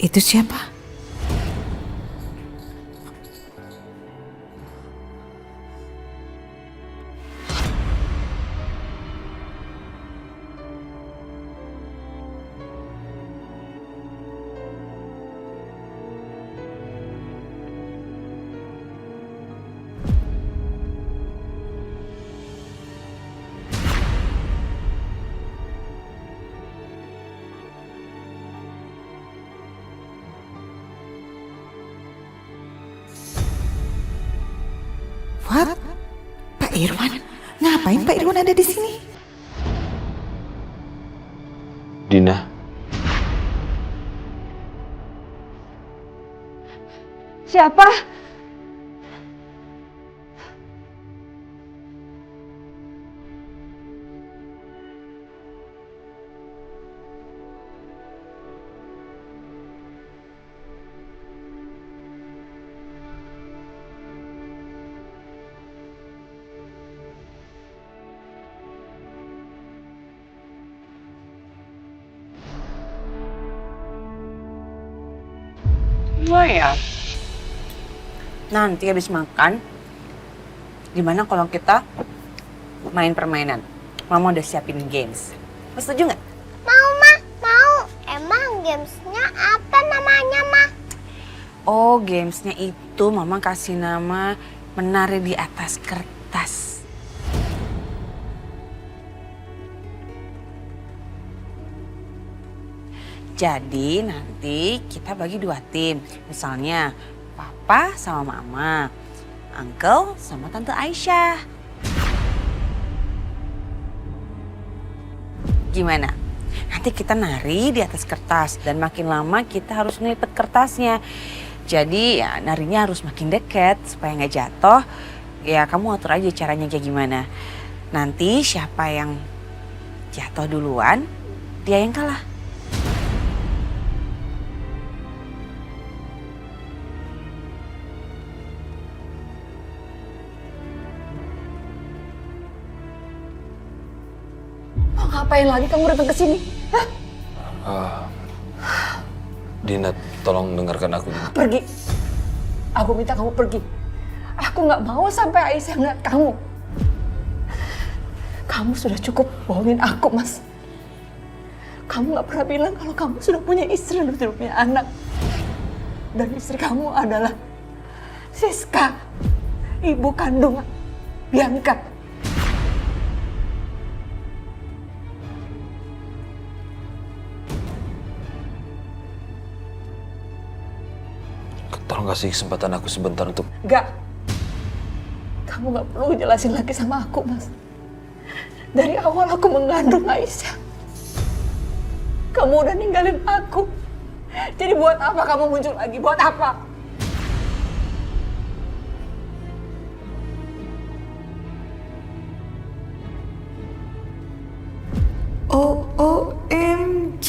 Itu siapa? What? Pak Irwan? Ngapain Pak Irwan ada di sini? Dina, Siapa? Wah ya. Nanti habis makan, gimana kalau kita main permainan? Mama udah siapin games. Mas setuju nggak? Mau, Ma, mau. Emang gamesnya apa namanya, Ma? Oh, gamesnya itu Mama kasih nama menari di atas kertas. Jadi nanti kita bagi 2 tim. Misalnya Papa sama Mama, Uncle sama Tante Aisyah. Gimana? Nanti kita nari di atas kertas dan makin lama kita harus ngelipet kertasnya. Jadi ya narinya harus makin deket supaya nggak jatuh. Ya kamu atur aja caranya kayak gimana. Nanti siapa yang jatuh duluan, dia yang kalah. Mau ngapain lagi kamu datang ke sini? Dina, tolong dengarkan aku. Pergi. Aku minta kamu pergi. Aku nggak mau sampai Aisyah ngeliat kamu. Kamu sudah cukup bohongin aku, Mas. Kamu nggak pernah bilang kalau kamu sudah punya istri dan sudah punya anak. Dan istri kamu adalah Siska, ibu kandung Bianca. Tolong kasih kesempatan aku sebentar untuk... Enggak. Kamu nggak perlu jelasin lagi sama aku, Mas. Dari awal aku mengandung Aisyah. Kamu udah ninggalin aku. Jadi buat apa kamu muncul lagi? Buat apa? OMG.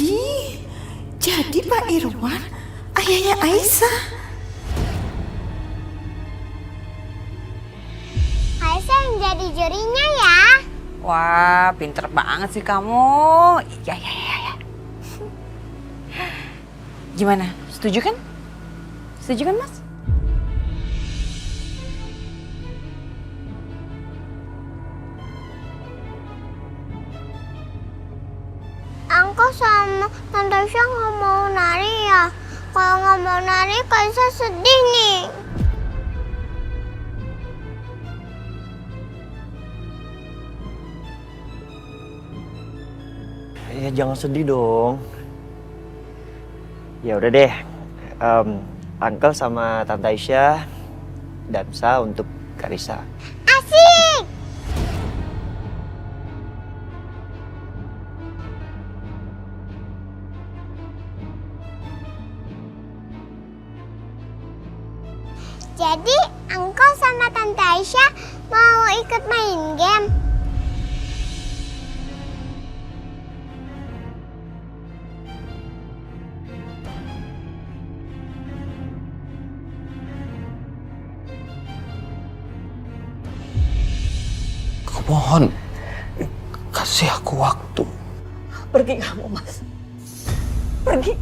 Jadi Pak Irwan ayahnya Aisyah. Aisyah yang jadi jurinya ya. Wah, pinter banget sih kamu. Ya. Gimana? Setuju kan? Setuju kan, Mas? Angko sama Tante Aisyah nggak mau nari ya. Kalau nggak mau nari, Aisyah sedih nih. Ya jangan sedih dong. Ya udah deh, Uncle sama Tante Aisyah dansa untuk Karissa. Asik! Jadi, Angko sama Tante Aisyah mau ikut main game. Mohon, kasih aku waktu. Pergi kamu, Mas. Pergi.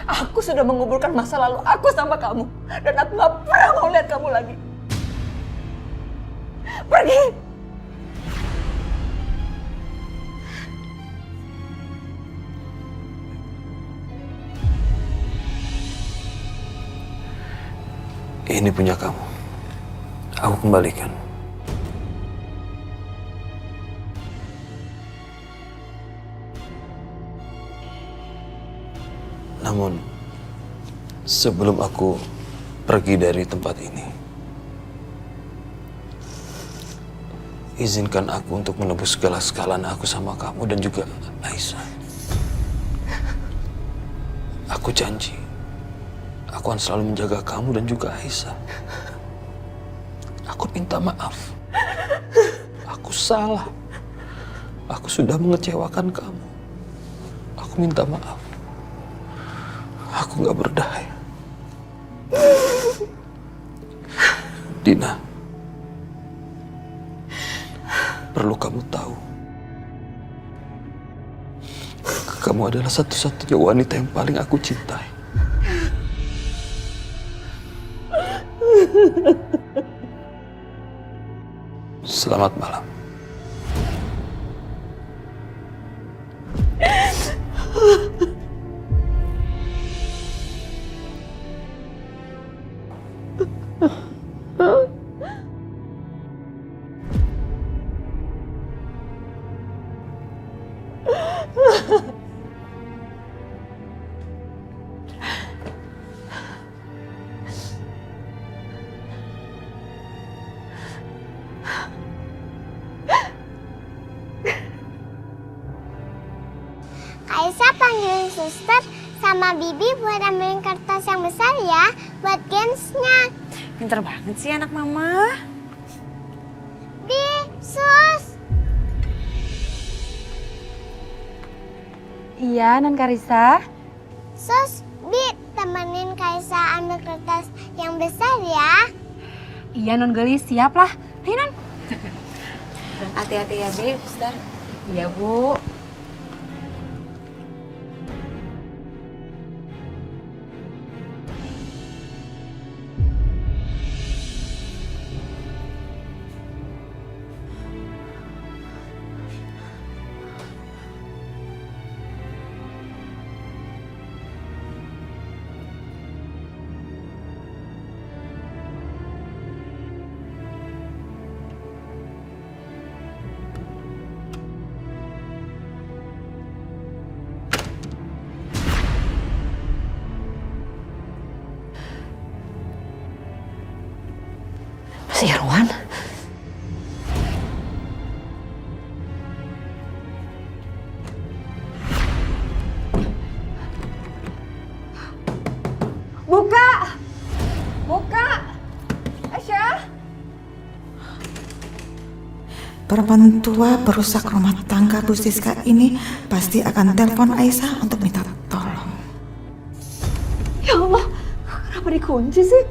Aku sudah menguburkan masa lalu aku sama kamu. Dan aku gak pernah mau lihat kamu lagi. Pergi! Ini punya kamu. Aku kembalikan. Namun, sebelum aku pergi dari tempat ini, izinkan aku untuk menebus segala kesalahan aku sama kamu dan juga Aisyah. Aku janji, aku akan selalu menjaga kamu dan juga Aisyah. Aku minta maaf. Aku salah. Aku sudah mengecewakan kamu. Aku minta maaf. Aku gak berdaya. Dina, perlu kamu tahu, kamu adalah satu-satunya wanita yang paling aku cintai. Selamat malam. Kaisa panggilin suster sama Bibi buat ambilin kertas yang besar ya, buat gamesnya. Pinter banget sih anak mama. Bi, sus. Iya, Non Karisa. Sus, Bi, temenin Kaisa ambil kertas yang besar ya. Iya, Non Gelis, siap lah. Ayo, Non. Hati-hati ya, Be, Suster. Iya, Bu. Mas Irwan? Buka! Buka! Aisyah! Perempuan tua perusak rumah tangga Bu Siska ini pasti akan telepon Aisyah untuk minta tolong. Ya Allah, kenapa dikunci sih?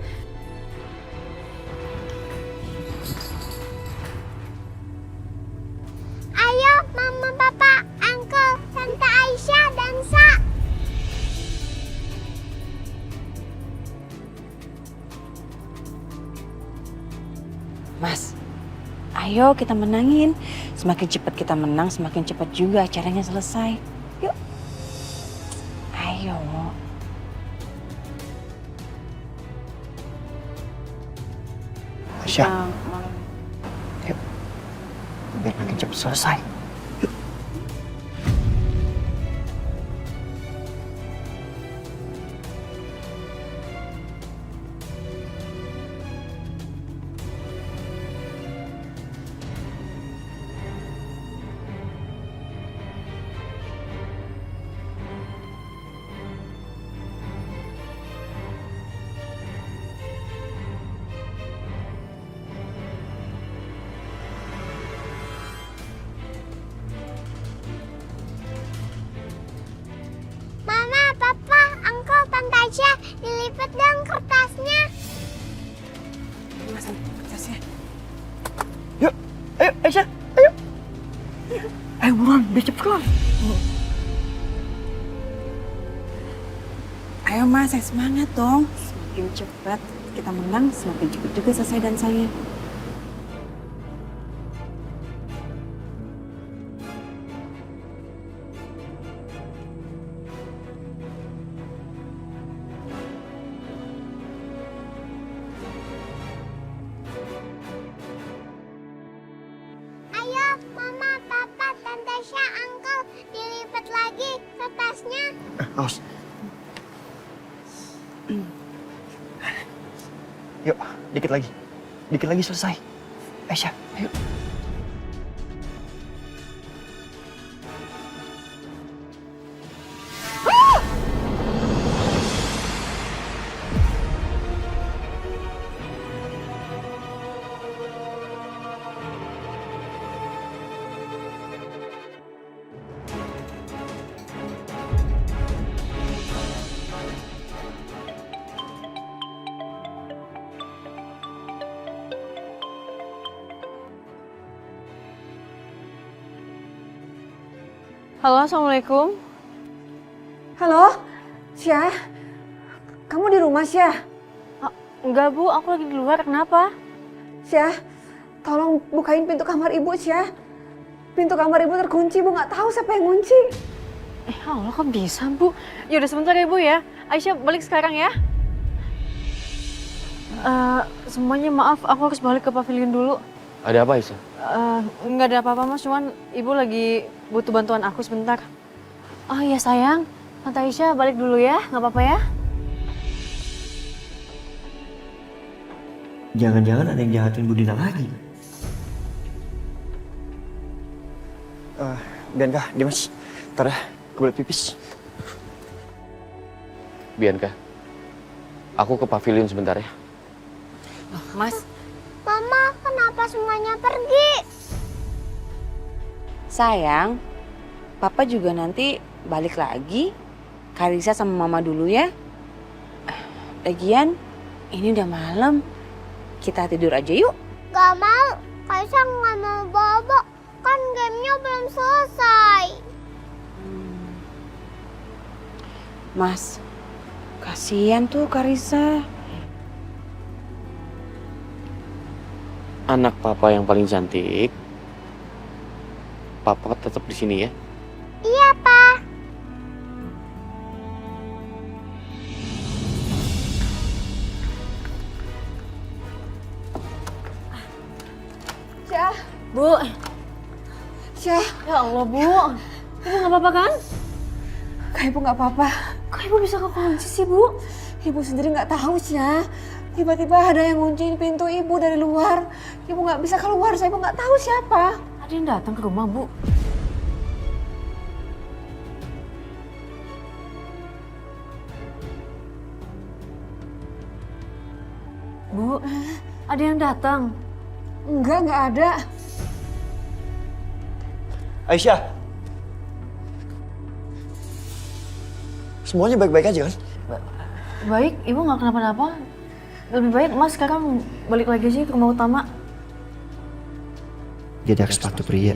Ayo, Mama, Papa, Uncle, Tante Aisyah, dan Sa. Mas, ayo kita menangin. Semakin cepat kita menang, semakin cepat juga acaranya selesai. Yuk. Ayo. Aisyah, yuk. Biar makin cepat selesai. Mama, Papa, Uncle, Tante Aisyah, dilipat dong kertasnya. Mas, kertasnya. Yuk, ayo Aisyah, ayo. Ayo buruan, biar cepat keluar. Ayo Ayo Mas, saya semangat dong. Semakin cepat kita menang, semakin cepat juga selesai dan saya. Ayo, Mama, Papa, Tante Syah, Uncle, dilipat lagi kertasnya. Awas. Yuk, dikit lagi. Dikit lagi selesai. Aisyah, ayo. Halo, Assalamualaikum. Halo, Syah. Kamu di rumah, Syah? Enggak Bu, aku lagi di luar, kenapa? Syah, tolong bukain pintu kamar Ibu, Syah. Pintu kamar Ibu terkunci, Bu. Nggak tahu siapa yang kunci. Allah, kok bisa Bu? Yaudah sebentar ya Bu ya. Aisyah balik sekarang ya. Semuanya maaf, aku harus balik ke pavilion dulu. Ada apa, Aisyah? Nggak ada apa-apa Mas, cuman Ibu lagi butuh bantuan aku sebentar. Oh iya sayang, Tante Aisyah balik dulu ya, nggak apa-apa ya? Jangan-jangan ada yang jahatin Bu Dina lagi. Bianca, Dimas, ntar ya, gue boleh pipis. Bianca, aku ke pavilion sebentar ya. Mas, Mama, kenapa semuanya pergi? sayang, Papa juga nanti balik lagi. Karisa sama Mama dulu ya. Lagian, ini udah malam. Kita tidur aja yuk. Gak mau, Kaisa nggak mau bobo. Kan gamenya belum selesai. Mas, kasihan tuh Karisa. Anak papa yang paling cantik. Papa tetap di sini ya. Iya, Pa. Syah, Bu, Syah. ya Allah Bu. Ibu nggak apa-apa kan? Kak Ibu nggak apa-apa. Kok Ibu bisa kekunci sih Bu? Ibu sendiri nggak tahu, Syah. Tiba-tiba ada yang ngunciin pintu Ibu dari luar. Ibu nggak bisa keluar, saya Ibu nggak tahu siapa. Ada yang datang ke rumah Bu. Bu, ada yang datang. Nggak ada. Aisyah. Semuanya baik-baik aja kan? Baik, Ibu nggak kenapa-napa. Lebih baik Mas sekarang balik lagi sih ke rumah utama. Jejak sepatu pria.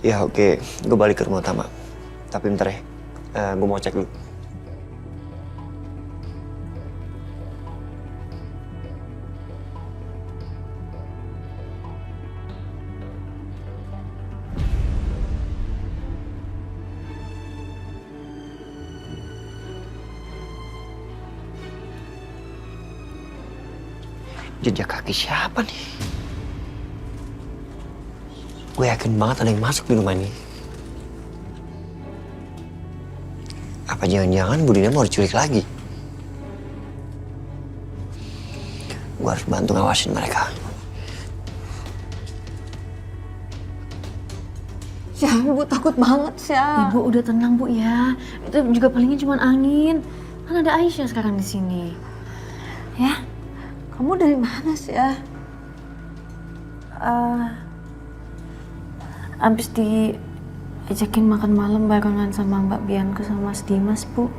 Ya oke, gue balik ke rumah utama. Tapi bentar ya, gue mau cek dulu. Jejak kaki siapa nih? Gue yakin banget ada yang masuk di rumah ini. Apa jangan-jangan Bu Dina mau diculik lagi? Gue harus bantu ngawasin mereka. Syah, Ibu takut banget, Syah. Ibu udah tenang Bu ya. Itu juga palingnya cuma angin. Kan ada Aisyah sekarang di sini. Ya. Kamu dari mana, Syah? Abis diajakin makan malam barengan sama Mbak Bianca sama Mas Dimas, Bu.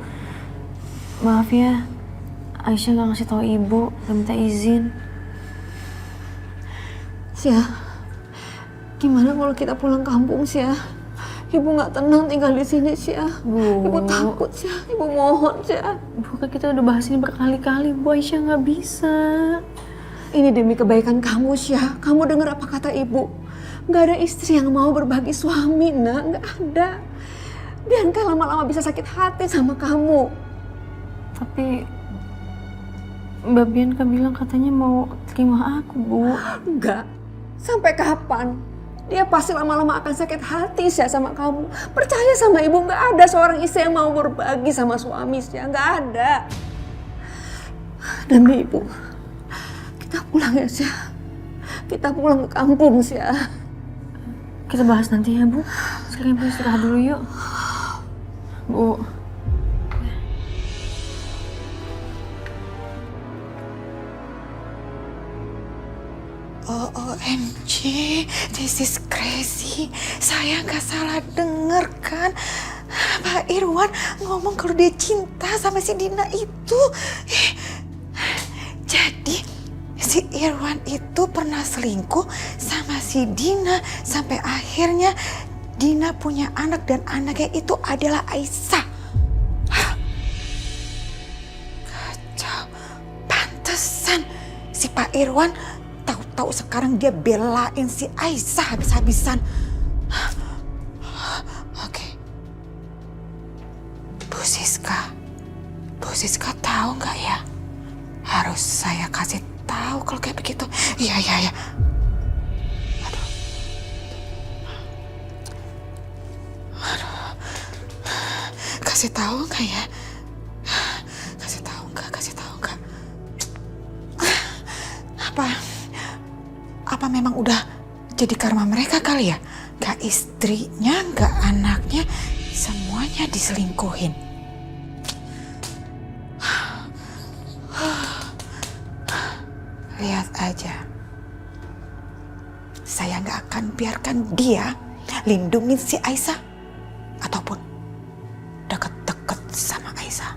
Maaf ya, Aisyah nggak ngasih tahu Ibu, nggak minta izin. Syah, gimana kalau kita pulang kampung, Syah? Ibu nggak tenang tinggal di sini, Syah. Bu. Ibu takut, Syah. Ibu mohon, Syah. Bukan kita udah bahas ini berkali-kali, Bu. Aisyah nggak bisa. Ini demi kebaikan kamu, Syah. Kamu dengar apa kata ibu? Nggak ada istri yang mau berbagi suami, nak. Nggak ada. Bianca lama-lama bisa sakit hati sama kamu. Tapi Mbak Bianca bilang katanya mau terima aku, Bu. Enggak. Sampai kapan? Dia pasti lama-lama akan sakit hati Syah sama kamu. Percaya sama ibu, nggak ada seorang istri yang mau berbagi sama suami, Syah. Nggak ada. Demi ibu, kita pulang ya, Syah. Kita pulang ke kampung, Syah. Kita bahas nanti ya, Bu. Sekarang Ibu istirahat dulu yuk. Bu. OMG, this is crazy. Saya nggak salah denger kan? Pak Irwan ngomong kalau dia cinta sama si Dina itu. Jadi si Irwan itu pernah selingkuh sama si Dina sampai akhirnya Dina punya anak dan anaknya itu adalah Aisyah. Kacau. Pantesan si Pak Irwan tahu sekarang dia belain si Aisyah habis-habisan. Oke. Bu Siska tahu nggak ya? Harus saya kasih tahu kalau kayak begitu. Iya. Aduh. Kasih tahu nggak ya? Kasih tahu nggak? Apa memang udah jadi karma mereka kali ya? Gak istrinya, gak anaknya, semuanya diselingkuhin. Lihat aja. Saya gak akan biarkan dia lindungin si Aisyah ataupun deket-deket sama Aisyah.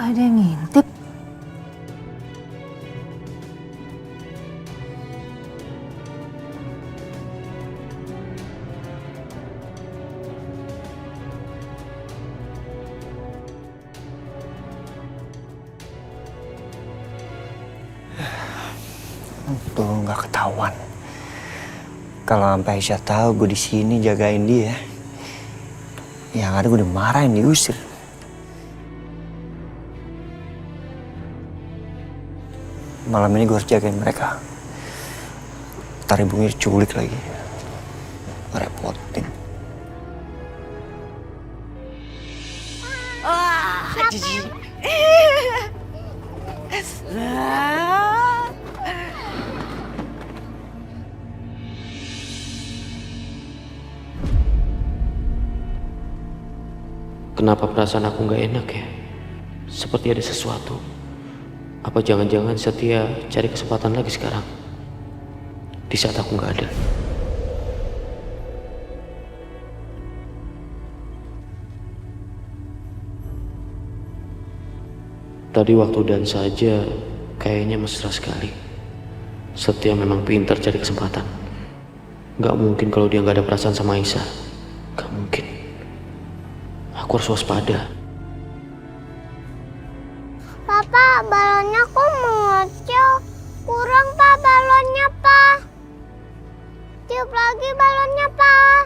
Ada yang ngintip. Untung nggak ketahuan. Kalau sampai Aisyah tahu gue di sini jagain dia, yang ada gue udah marahin, diusir. Malam ini gue harus jagain mereka. Ntar ibunya diculik lagi. Ngerepotin. Wah, jijik. Kenapa perasaan aku nggak enak ya? Seperti ada sesuatu. Apa jangan-jangan Setia cari kesempatan lagi sekarang? Di saat aku nggak ada. Tadi waktu dan saja kayaknya mesra sekali. Setia memang pintar cari kesempatan. Nggak mungkin kalau dia nggak ada perasaan sama Aisyah. Nggak mungkin. Aku harus waspada. Papa, balonnya kok mengecil? Kurang, Pak, balonnya, Pak. Tiup lagi balonnya, Pak.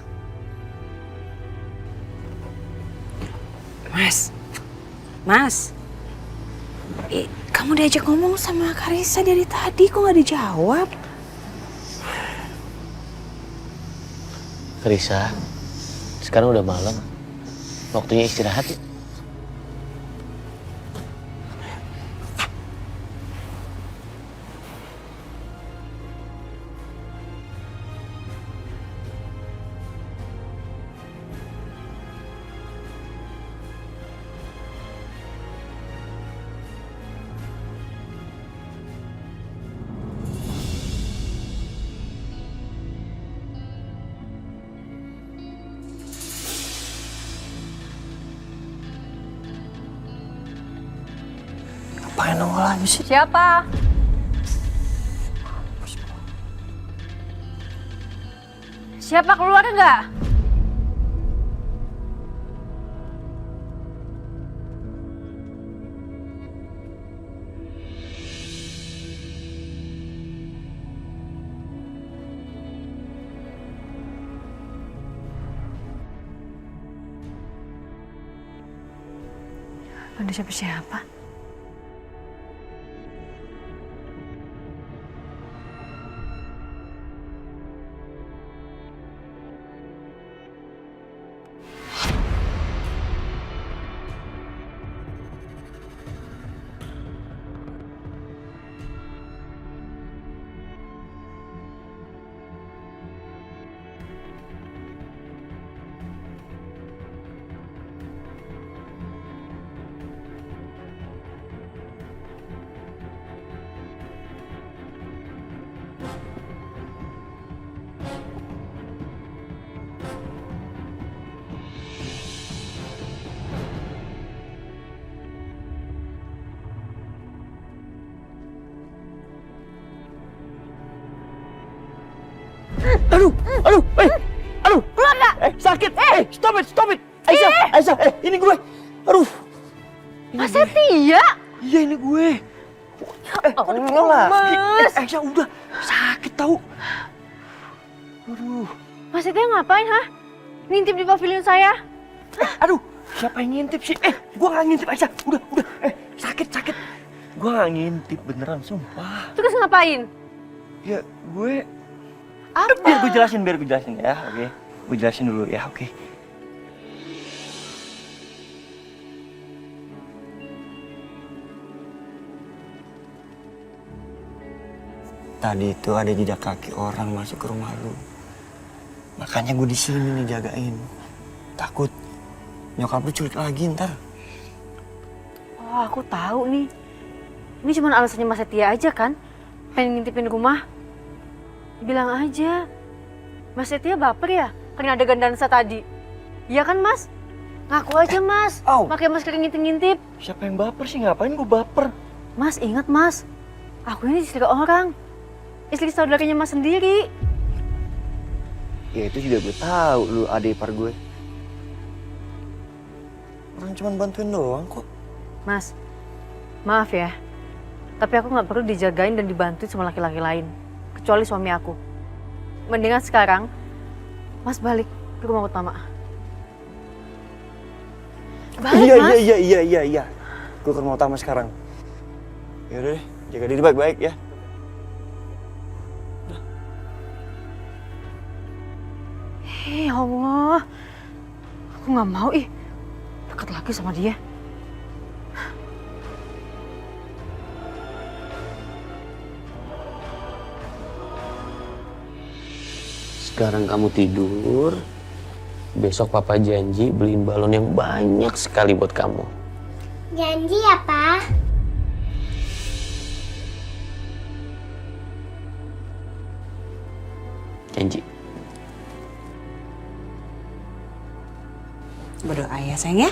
Mas. Kamu diajak ngomong sama Karissa dari tadi, kok nggak dijawab? Karissa, sekarang udah malam. Waktunya istirahat ya. Ngapain nongol lagi sih? Siapa? Siapa, keluar nggak? Ada siapa-siapa? Aduh, keluar gak? Sakit, stop it, Aisyah, ini gue, aduh. Mas Setia? Iya ini gue. Allah, Mas. Aisyah udah, sakit tau. Aduh. Mas Setia ngapain, ha? Ngintip di pavilion saya? Aduh, siapa yang ngintip sih? Gue gak ngintip Aisyah, udah. Sakit. Gue gak ngintip beneran, sumpah. Terus ngapain? Ya, gue... Apa? Biar gue jelasin ya, oke? Gue jelasin dulu ya, oke? Tadi itu ada jejak kaki orang masuk ke rumah lu. Makanya gue di sini nih jagain. Takut nyokap lu culik lagi ntar. Oh, aku tahu nih. Ini cuma alasannya Mas Setia aja kan? Pengen ngintipin rumah. Bilang aja. Mas Setia baper ya? Karena ada dansa tadi. Iya kan, Mas? Ngaku aja, Mas. Pakai masker ngintip-ngintip. Siapa yang baper sih? Ngapain gue baper? Mas, ingat, Mas. Aku ini istri orang. Istri saudaranya Mas sendiri. Ya itu juga gue tahu lu adik ipar gue. Orang cuma bantuin doang kok. Mas, maaf ya. Tapi aku nggak perlu dijagain dan dibantuin sama laki-laki lain. Kecuali suami aku. Mendingan sekarang, Mas balik ke rumah utama. Balik, Mas. Iya. Gue ke rumah utama sekarang. Yaudah deh, jaga diri baik-baik ya. Ya Allah, aku nggak mau deket lagi sama dia. Sekarang kamu tidur. Besok papa janji beliin balon yang banyak sekali buat kamu. Janji ya, Pak. Janji. Berdoa ya sayang ya.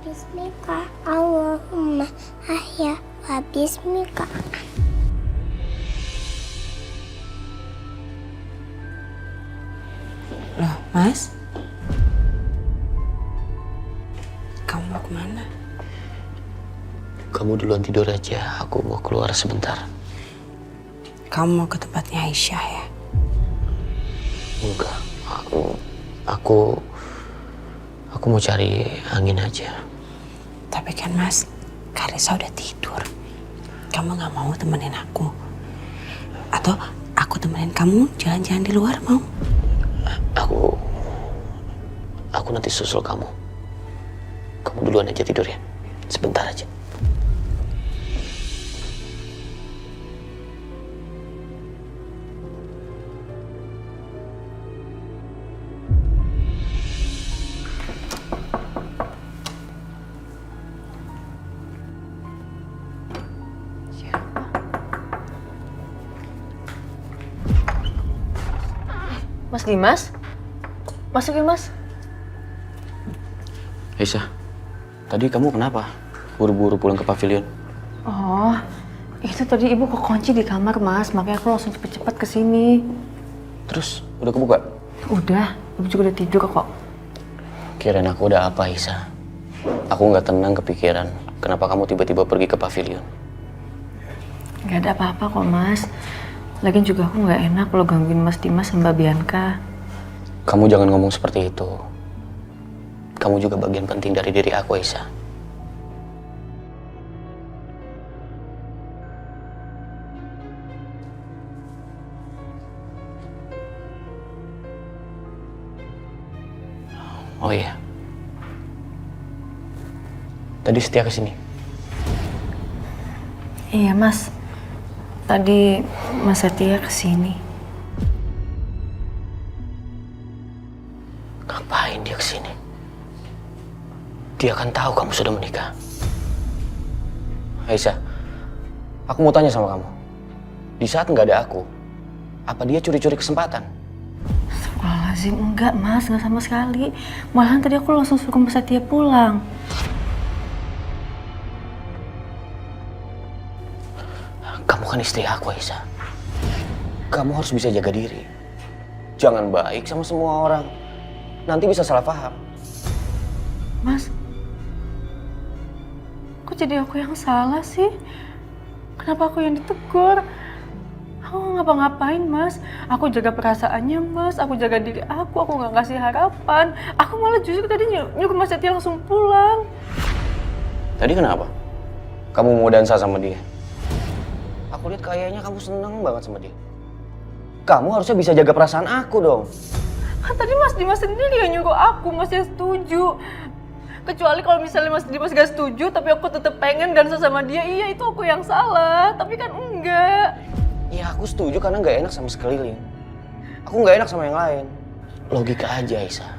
Bismika Allahumma ahya wa bismika. Loh, Mas? Kamu mau kemana? Kamu duluan tidur aja, aku mau keluar sebentar. Kamu mau ke tempatnya Aisyah ya? Enggak, aku Aku mau cari angin aja. Tapi kan Mas, Kak Reza udah tidur. Kamu nggak mau temenin aku? Atau aku temenin kamu jalan-jalan di luar, mau? Aku nanti susul kamu. Kamu duluan aja tidur ya. Sebentar aja. Mas Dimas? Masukin Mas. Aisyah, tadi kamu kenapa? Buru-buru pulang ke pavilion. Oh, itu tadi ibu kekunci di kamar Mas, makanya aku langsung cepet-cepet kesini. Terus, udah kebuka? Udah, ibu juga udah tidur kok. Kirain aku udah apa, Aisyah? Aku nggak tenang kepikiran. Kenapa kamu tiba-tiba pergi ke pavilion? Gak ada apa-apa kok Mas. Lagian juga aku nggak enak kalau gangguin Mas Dimas sama Mbak Bianca. Kamu jangan ngomong seperti itu. Kamu juga bagian penting dari diri aku, Aisyah. Oh iya. Tadi Setia kesini. Iya Mas. Tadi Mas Setia kesini. Ngapain dia kesini? Dia kan tahu kamu sudah menikah. Aisyah, aku mau tanya sama kamu. Di saat nggak ada aku, apa dia curi-curi kesempatan? Astagfirullahaladzim, enggak Mas, enggak sama sekali. Malahan tadi aku langsung suruh Mas Setia pulang. Kamu kan istri aku, Aisyah. Kamu harus bisa jaga diri. Jangan baik sama semua orang. Nanti bisa salah paham. Mas, kok jadi aku yang salah sih? Kenapa aku yang ditegur? Aku nggak ngapa-ngapain Mas. Aku jaga perasaannya Mas, aku jaga diri aku nggak kasih harapan. Aku malah justru tadi nyuruh Mas Setia langsung pulang. Tadi kenapa? Kamu mau dansa sama dia? Aku lihat kayaknya kamu seneng banget sama dia. Kamu harusnya bisa jaga perasaan aku dong. Kan tadi Mas Dimas sendiri yang nyuruh aku, Mas yang setuju. Kecuali kalau misalnya Mas Dimas gak setuju, tapi aku tetap pengen dansa sama dia, iya itu aku yang salah. Tapi kan enggak. Ya aku setuju karena gak enak sama sekeliling. Aku gak enak sama yang lain. Logika aja, Aisyah.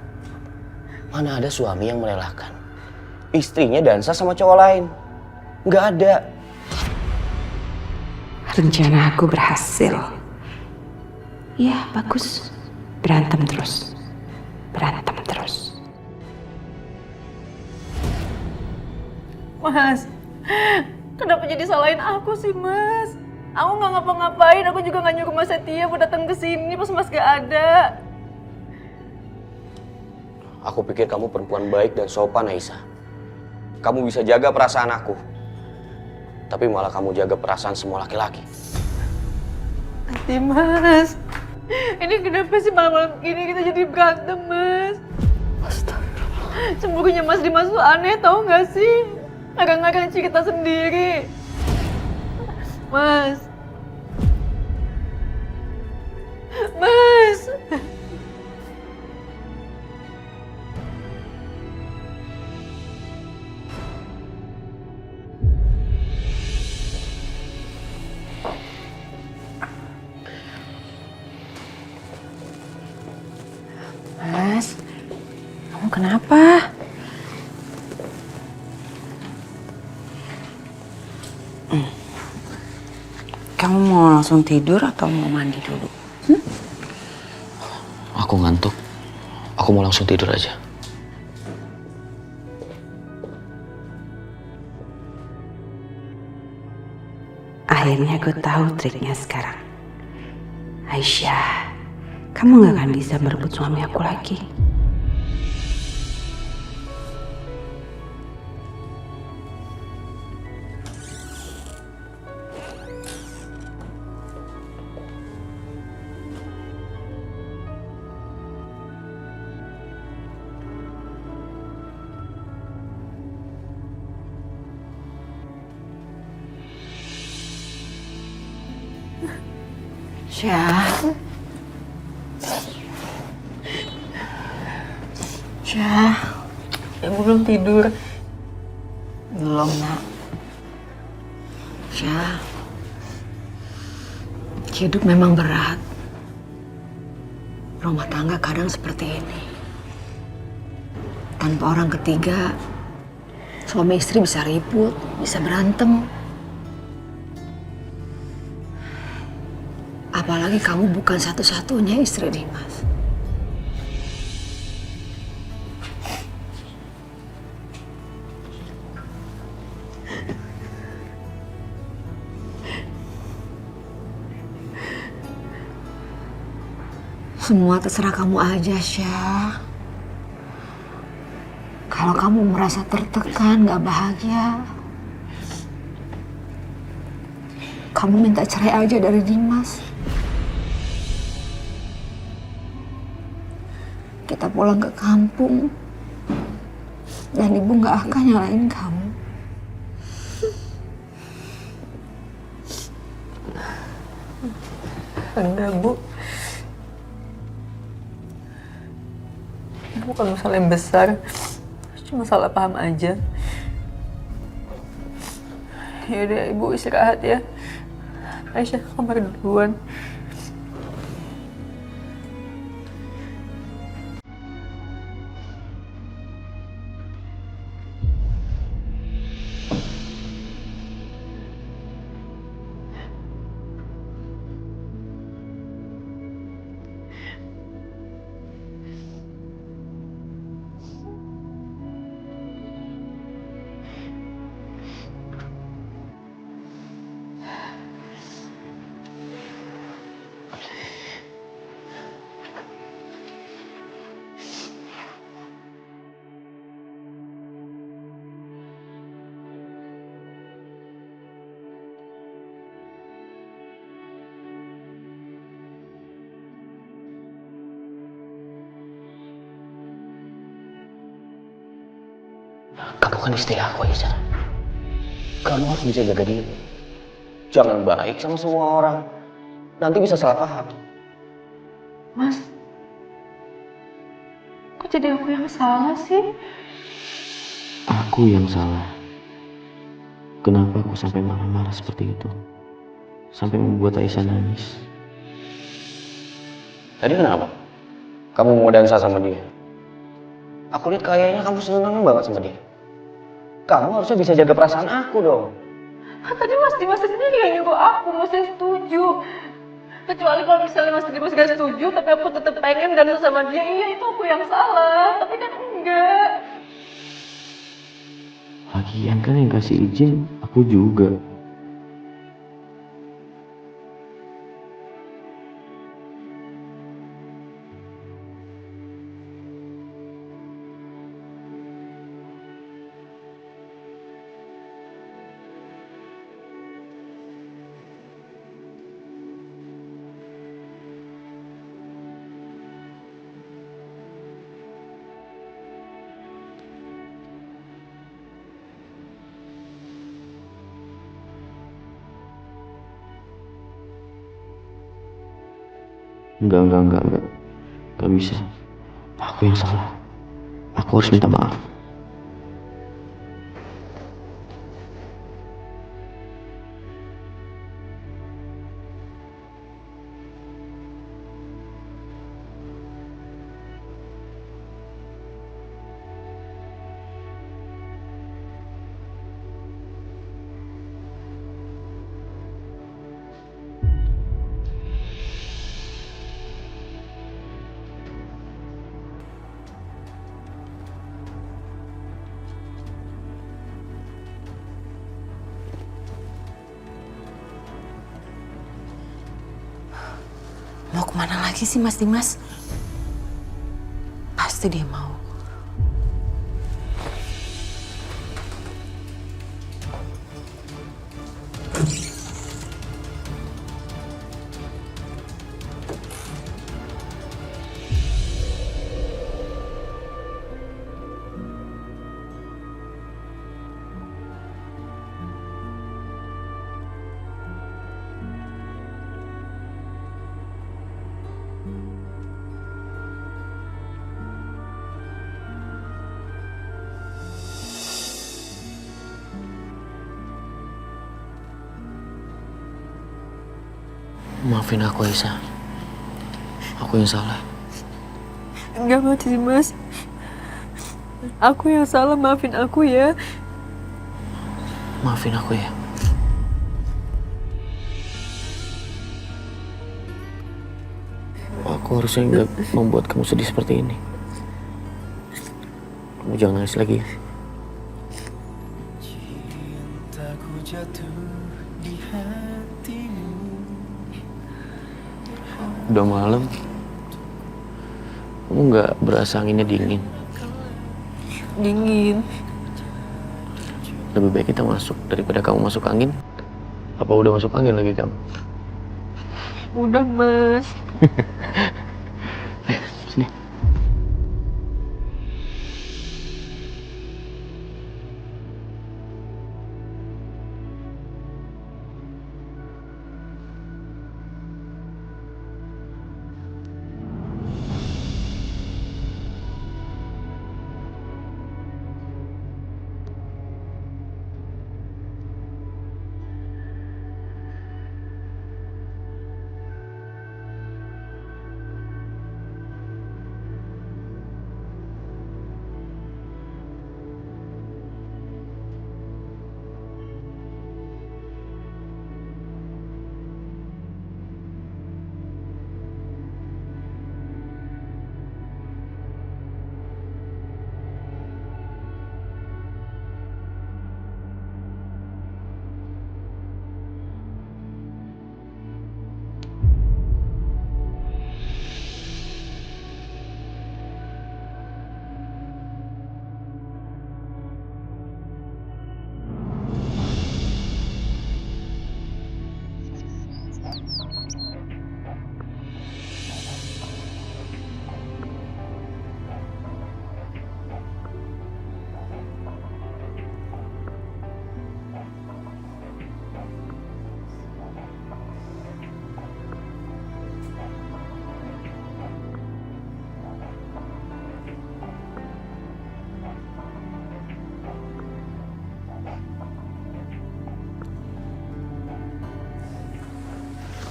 Mana ada suami yang merelakan istrinya dansa sama cowok lain? Gak ada. Rencana aku berhasil. Ya, bagus. Berantem terus. Berantem terus. Mas, kenapa jadi salahin aku sih Mas? Aku nggak ngapa-ngapain, aku juga nggak nyuruh Mas Setia buat datang ke sini pas Mas gak ada. Aku pikir kamu perempuan baik dan sopan, Aisyah. Kamu bisa jaga perasaan aku. Tapi malah kamu jaga perasaan semua laki-laki. Mas, ini kenapa sih malam-malam gini kita jadi berantem, Mas? Astagfirullah. Cemburunya Mas Dimas tuh aneh, tau gak sih? Ngarang-ngarang cerita sendiri. Mas. Mas. Mas, kamu kenapa? Kamu mau langsung tidur atau mau mandi dulu? Aku ngantuk. Aku mau langsung tidur aja. Akhirnya aku tahu triknya sekarang. Aisyah, kamu gak akan bisa merebut suami aku lagi. Syah, ibu belum tidur. Belum, Nak. Syah, hidup memang berat. Rumah tangga kadang seperti ini. Tanpa orang ketiga, suami istri bisa ribut, bisa berantem. Apalagi kamu bukan satu-satunya istri Dimas. Semua terserah kamu aja, Syah. Kalau kamu merasa tertekan, gak bahagia, kamu minta cerai aja dari Dimas. Kita pulang ke kampung, dan ibu gak akan nyalain kamu. Enggak, Bu. Bukan masalah yang besar, cuma salah paham aja. Yaudah, Ibu istirahat ya. Aisyah, kamar duluan. Kamu kan istri aku, Aisyah. Kamu harus bisa jaga diri. Jangan baik sama semua orang. Nanti bisa salah paham. Mas, kok jadi aku yang salah sih? Aku yang salah. Kenapa aku sampai marah-marah seperti itu? Sampai membuat Aisyah nangis. Tadi kenapa? Kamu mau dansa sama dia? Aku lihat kayaknya kamu seneng banget sama dia. Kamu harusnya bisa jaga perasaan aku dong. Tadi Mas Dimas sendiri yang nyuruh aku, Mas yang setuju. Kecuali kalau misalnya Mas Dimas gak setuju, tapi aku tetap pengen dansa sama dia, iya itu aku yang salah. Tapi kan enggak. Lagian kan yang kasih izin aku juga. Enggak. Gak bisa. Aku yang salah. Aku harus minta maaf. Mau kemana lagi sih Mas Dimas? Pasti dia mau. Maafin aku, Aisyah. Aku yang salah. Enggak mati Mas. Aku yang salah, maafin aku ya. Maafin aku ya. Aku harusnya nggak membuat kamu sedih seperti ini. Kamu jangan nangis lagi. Udah malam. Kamu nggak berasa anginnya dingin? Dingin. Lebih baik kita masuk daripada kamu masuk angin. Apa udah masuk angin lagi kamu? Udah Mas. Sini.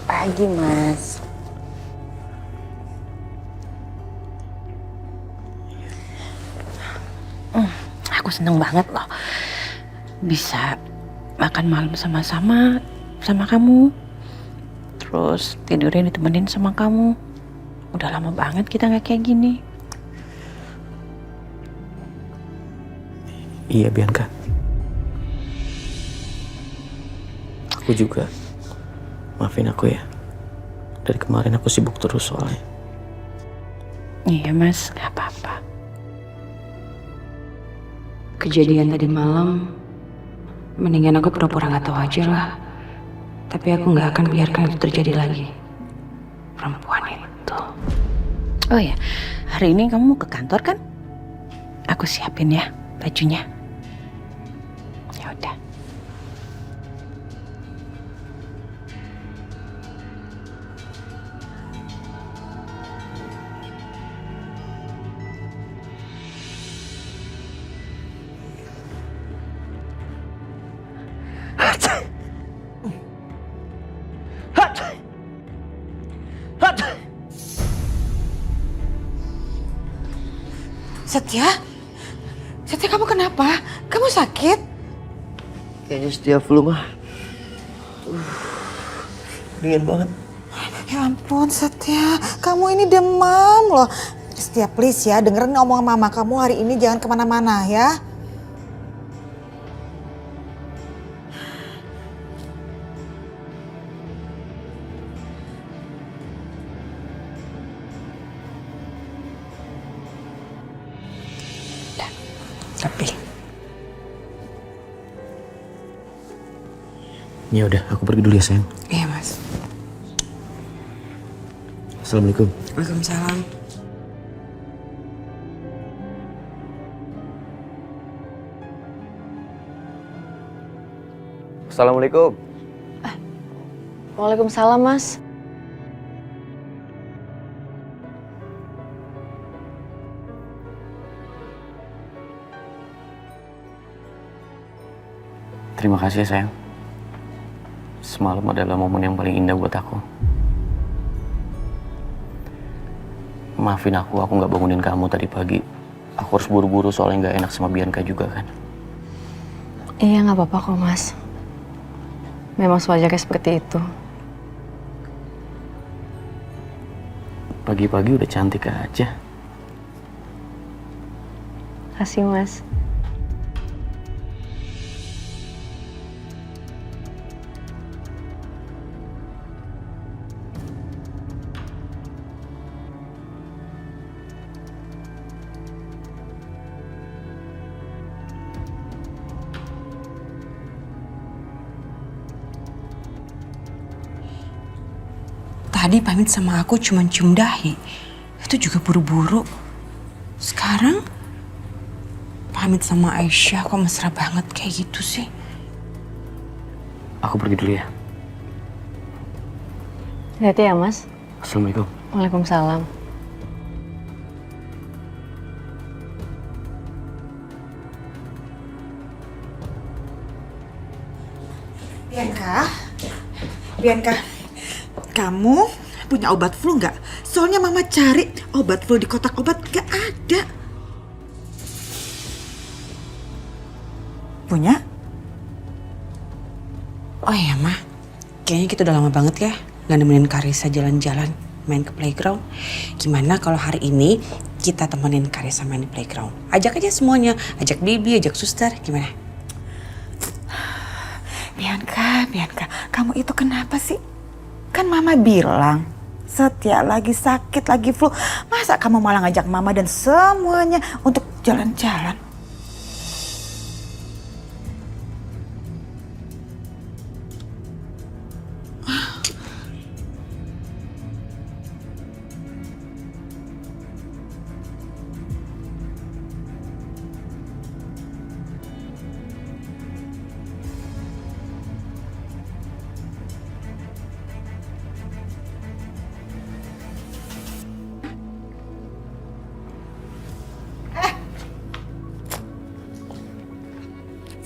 Pagi, Mas. Aku seneng banget loh bisa makan malam sama-sama sama kamu. Terus tidurnya ditemenin sama kamu. Udah lama banget kita nggak kayak gini. Iya, Bianca. Aku juga. Maafin aku ya. Dari kemarin aku sibuk terus soalnya. Iya, Mas, nggak apa-apa. Kejadian tadi malam, mendingan aku pura-pura nggak tahu aja lah. Tapi aku nggak akan biarkan itu terjadi lagi. Perempuan itu. Oh ya, hari ini kamu ke kantor kan? Aku siapin ya bajunya. Ya udah. Setia? Setia, kamu kenapa? Kamu sakit? Kayaknya setiap flu mah. Dingin banget. Ya ampun Setia, kamu ini demam loh. Setia please ya, dengerin omongan mama kamu hari ini, jangan kemana-mana ya. Tapi Ya udah, aku pergi dulu ya sayang. iya, Mas. Assalamualaikum. Waalaikumsalam. Assalamualaikum. Waalaikumsalam, Mas. Terima kasih ya sayang. Semalam adalah momen yang paling indah buat aku. Maafin aku nggak bangunin kamu tadi pagi. Aku harus buru-buru soalnya nggak enak sama Bianca juga kan. Iya, nggak apa-apa kok, Mas. Memang sewajarnya seperti itu. Pagi-pagi udah cantik aja. Kasih, Mas. Tadi pamit sama aku cuma cium dahi. Itu juga buru-buru. Sekarang pamit sama Aisyah kok mesra banget kayak gitu sih. Aku pergi dulu ya. Hati-hati ya, Mas. Assalamualaikum. Waalaikumsalam. Bianca, kamu punya obat flu nggak? Soalnya mama cari obat flu di kotak obat nggak ada. Punya? Oh iya, Ma. Kayaknya kita udah lama banget ya nggak nemenin Karissa jalan-jalan main ke playground. Gimana kalau hari ini kita temenin Karissa main di playground? Ajak aja semuanya. Ajak Bibi, ajak suster. Gimana? Bianca, kamu itu kenapa sih? Kan mama bilang Setia lagi sakit, lagi flu. Masa kamu malah ngajak mama dan semuanya untuk jalan-jalan?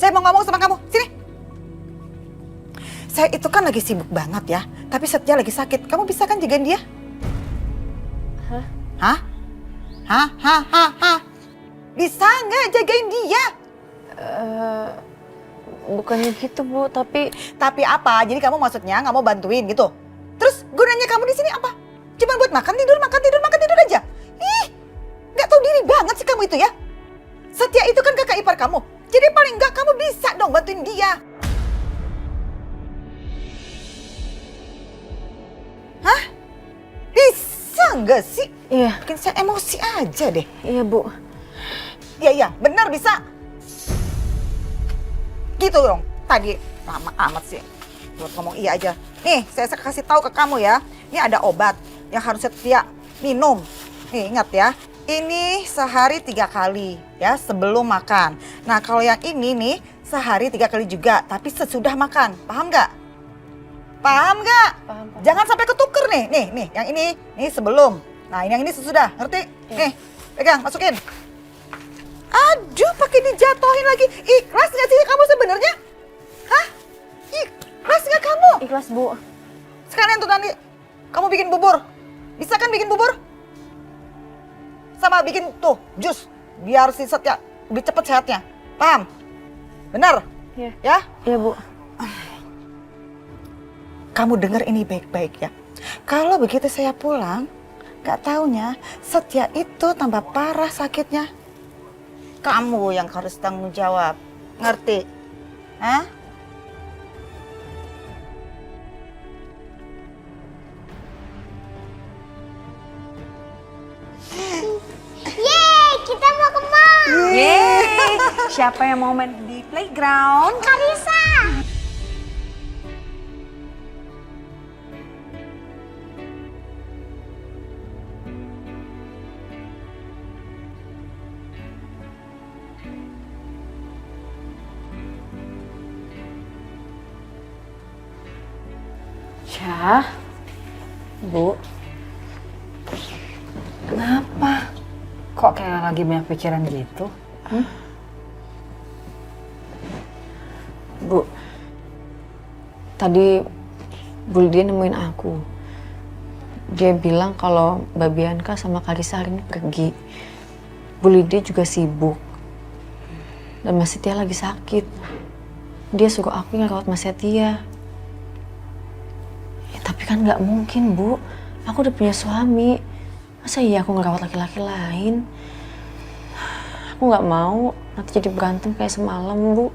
Saya mau ngomong sama kamu, sini. Saya itu kan lagi sibuk banget ya, tapi Setia lagi sakit. Kamu bisa kan jagain dia? Hah? Bisa nggak jagain dia? Bukannya gitu, Bu, tapi... Tapi apa? Jadi kamu maksudnya nggak mau bantuin gitu? Terus gunanya kamu di sini apa? Cuma buat makan tidur aja? Ih, nggak tahu diri banget sih kamu itu ya. Setia itu kan kakak ipar kamu. Jadi paling enggak kamu bisa dong bantuin dia. Hah? Bisa nggak sih? Iya. Bikin saya emosi aja deh. Iya, Bu. Iya, benar bisa. Gitu dong. Tadi lama amat sih buat ngomong iya aja. Nih, saya kasih tahu ke kamu ya. Ini ada obat yang harus Setia minum. Nih, ingat ya. Ini sehari 3 kali ya sebelum makan. Nah kalau yang ini nih sehari 3 kali juga tapi sesudah makan. Paham nggak? Paham nggak? Paham. Jangan sampai ketuker nih. Nih yang ini sebelum. Nah yang ini sesudah. Ngerti? Nih pegang masukin. Aduh pakai dijatuhin lagi. Ikhlas nggak sih kamu sebenarnya? Hah? Ikhlas nggak kamu? Ikhlas, Bu. Sekarang tuh nanti kamu bikin bubur. Bisa kan bikin bubur? Sama bikin tuh jus biar si Setia lebih cepet sehatnya. Paham? Benar? Iya. Ya? Iya, Bu. Kamu dengar ini baik-baik ya. Kalau begitu saya pulang, gak taunya Setia itu tambah parah sakitnya. Kamu yang harus tanggung jawab. Ngerti? Hah? Yeay, kita mau ke mall. Yeay, siapa yang mau main di playground? Karissa. Syah. Bu. Kenapa? Kok kayak lagi banyak pikiran gitu? Bu, tadi Bu Lydia nemuin aku. Dia bilang kalau Mbak Bianca sama Karissa hari ini pergi. Bu Lydia juga sibuk. Dan Mas Setia lagi sakit. Dia suruh aku ngerawat Mas Setia. Ya, tapi kan nggak mungkin, Bu. Aku udah punya suami. Masa iya aku ngerawat laki-laki lain? Aku nggak mau nanti jadi berantem kayak semalam, Bu.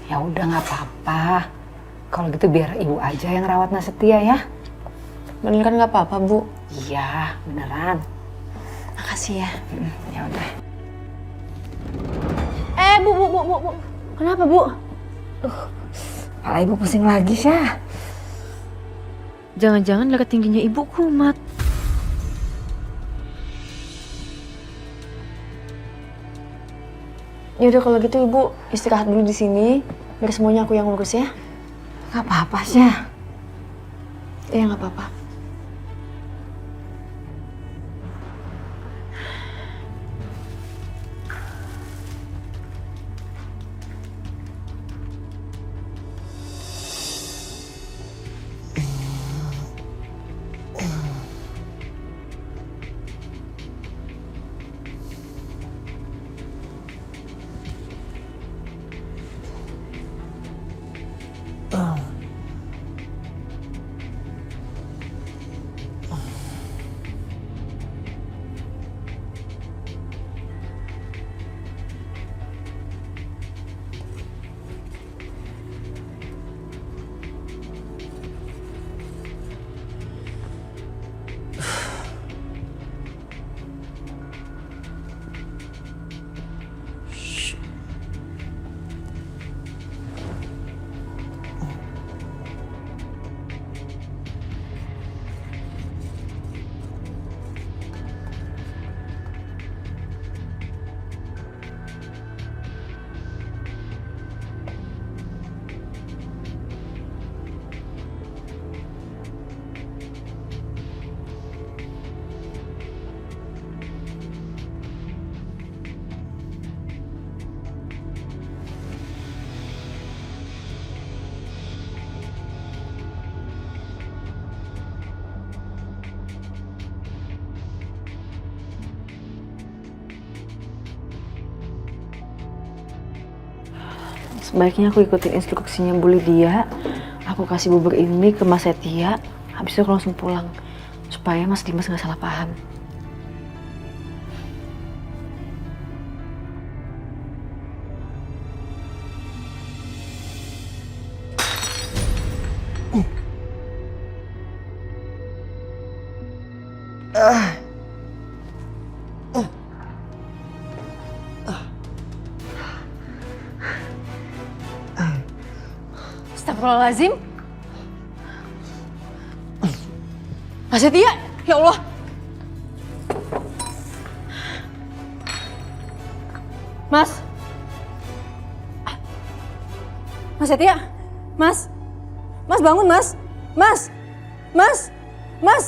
Ya udah nggak apa-apa. Kalau gitu biar ibu aja yang rawat Mas Setia ya. Beneran nggak apa-apa, Bu? Iya, beneran. Makasih ya. Ya udah. Bu. Kenapa, Bu? Kepala ibu pusing lagi, Syah. Jangan-jangan darah tingginya ibu kumat. Yaudah kalau gitu ibu istirahat dulu di sini. Biar semuanya aku yang ngurus ya. Gak apa-apa, Syah. Iya nggak apa-apa. Sebaiknya aku ikutin instruksinya Bu Lydia. Aku kasih bubur ini ke Mas Setia. Habis itu aku langsung pulang. Supaya Mas Dimas nggak salah paham. Astagfirullahaladzim. Mas Setia, ya Allah. Mas. Mas Setia. Mas. Mas bangun, Mas. Mas. Mas. Mas.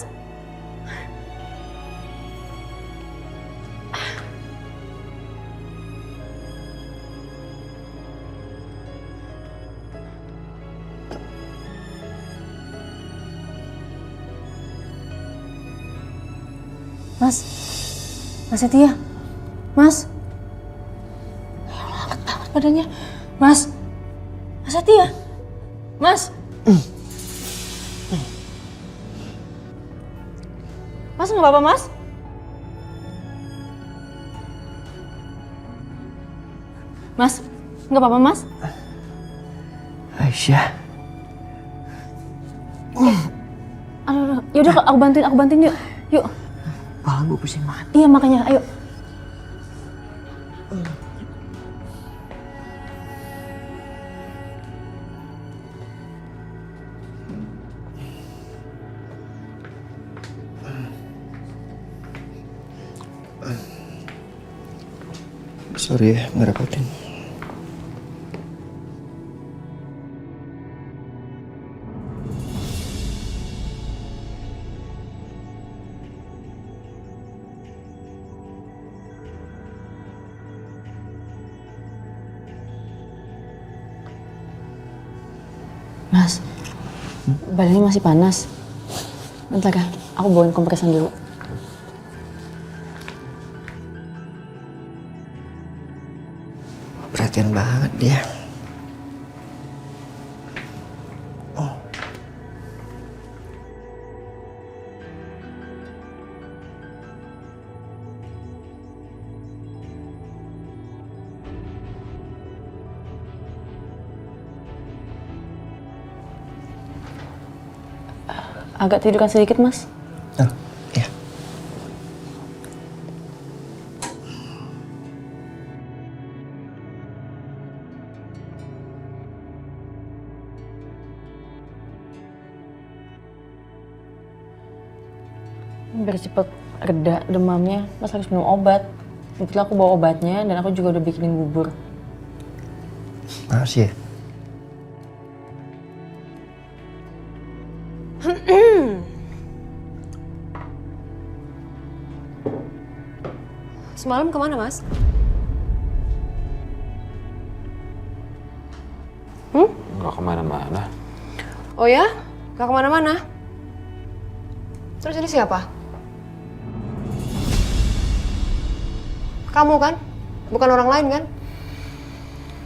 Mas, Mas Setia, Mas, ya Allah, angkat banget badannya, Mas, Mas Setia, Mas, Mas nggak apa-apa, Mas? Mas, nggak apa-apa, Mas? Aisyah. Aduh, yaudah aku bantuin yuk, yuk. Kepala gue pusing banget. Iya makanya, ayo. Sorry ya, ngerepotin. Mas, badannya masih panas. Bentar ya, aku bawain kompresan dulu. Perhatian banget dia. Agak tiduran sedikit, Mas. Oh, iya. Biar cepet reda demamnya, Mas harus minum obat. Kebetulan aku bawa obatnya dan aku juga udah bikinin bubur. Makasih ya. Semalam kemana, Mas? Nggak kemana-mana. Oh ya? Gak kemana-mana? Terus ini siapa? Kamu kan? Bukan orang lain kan?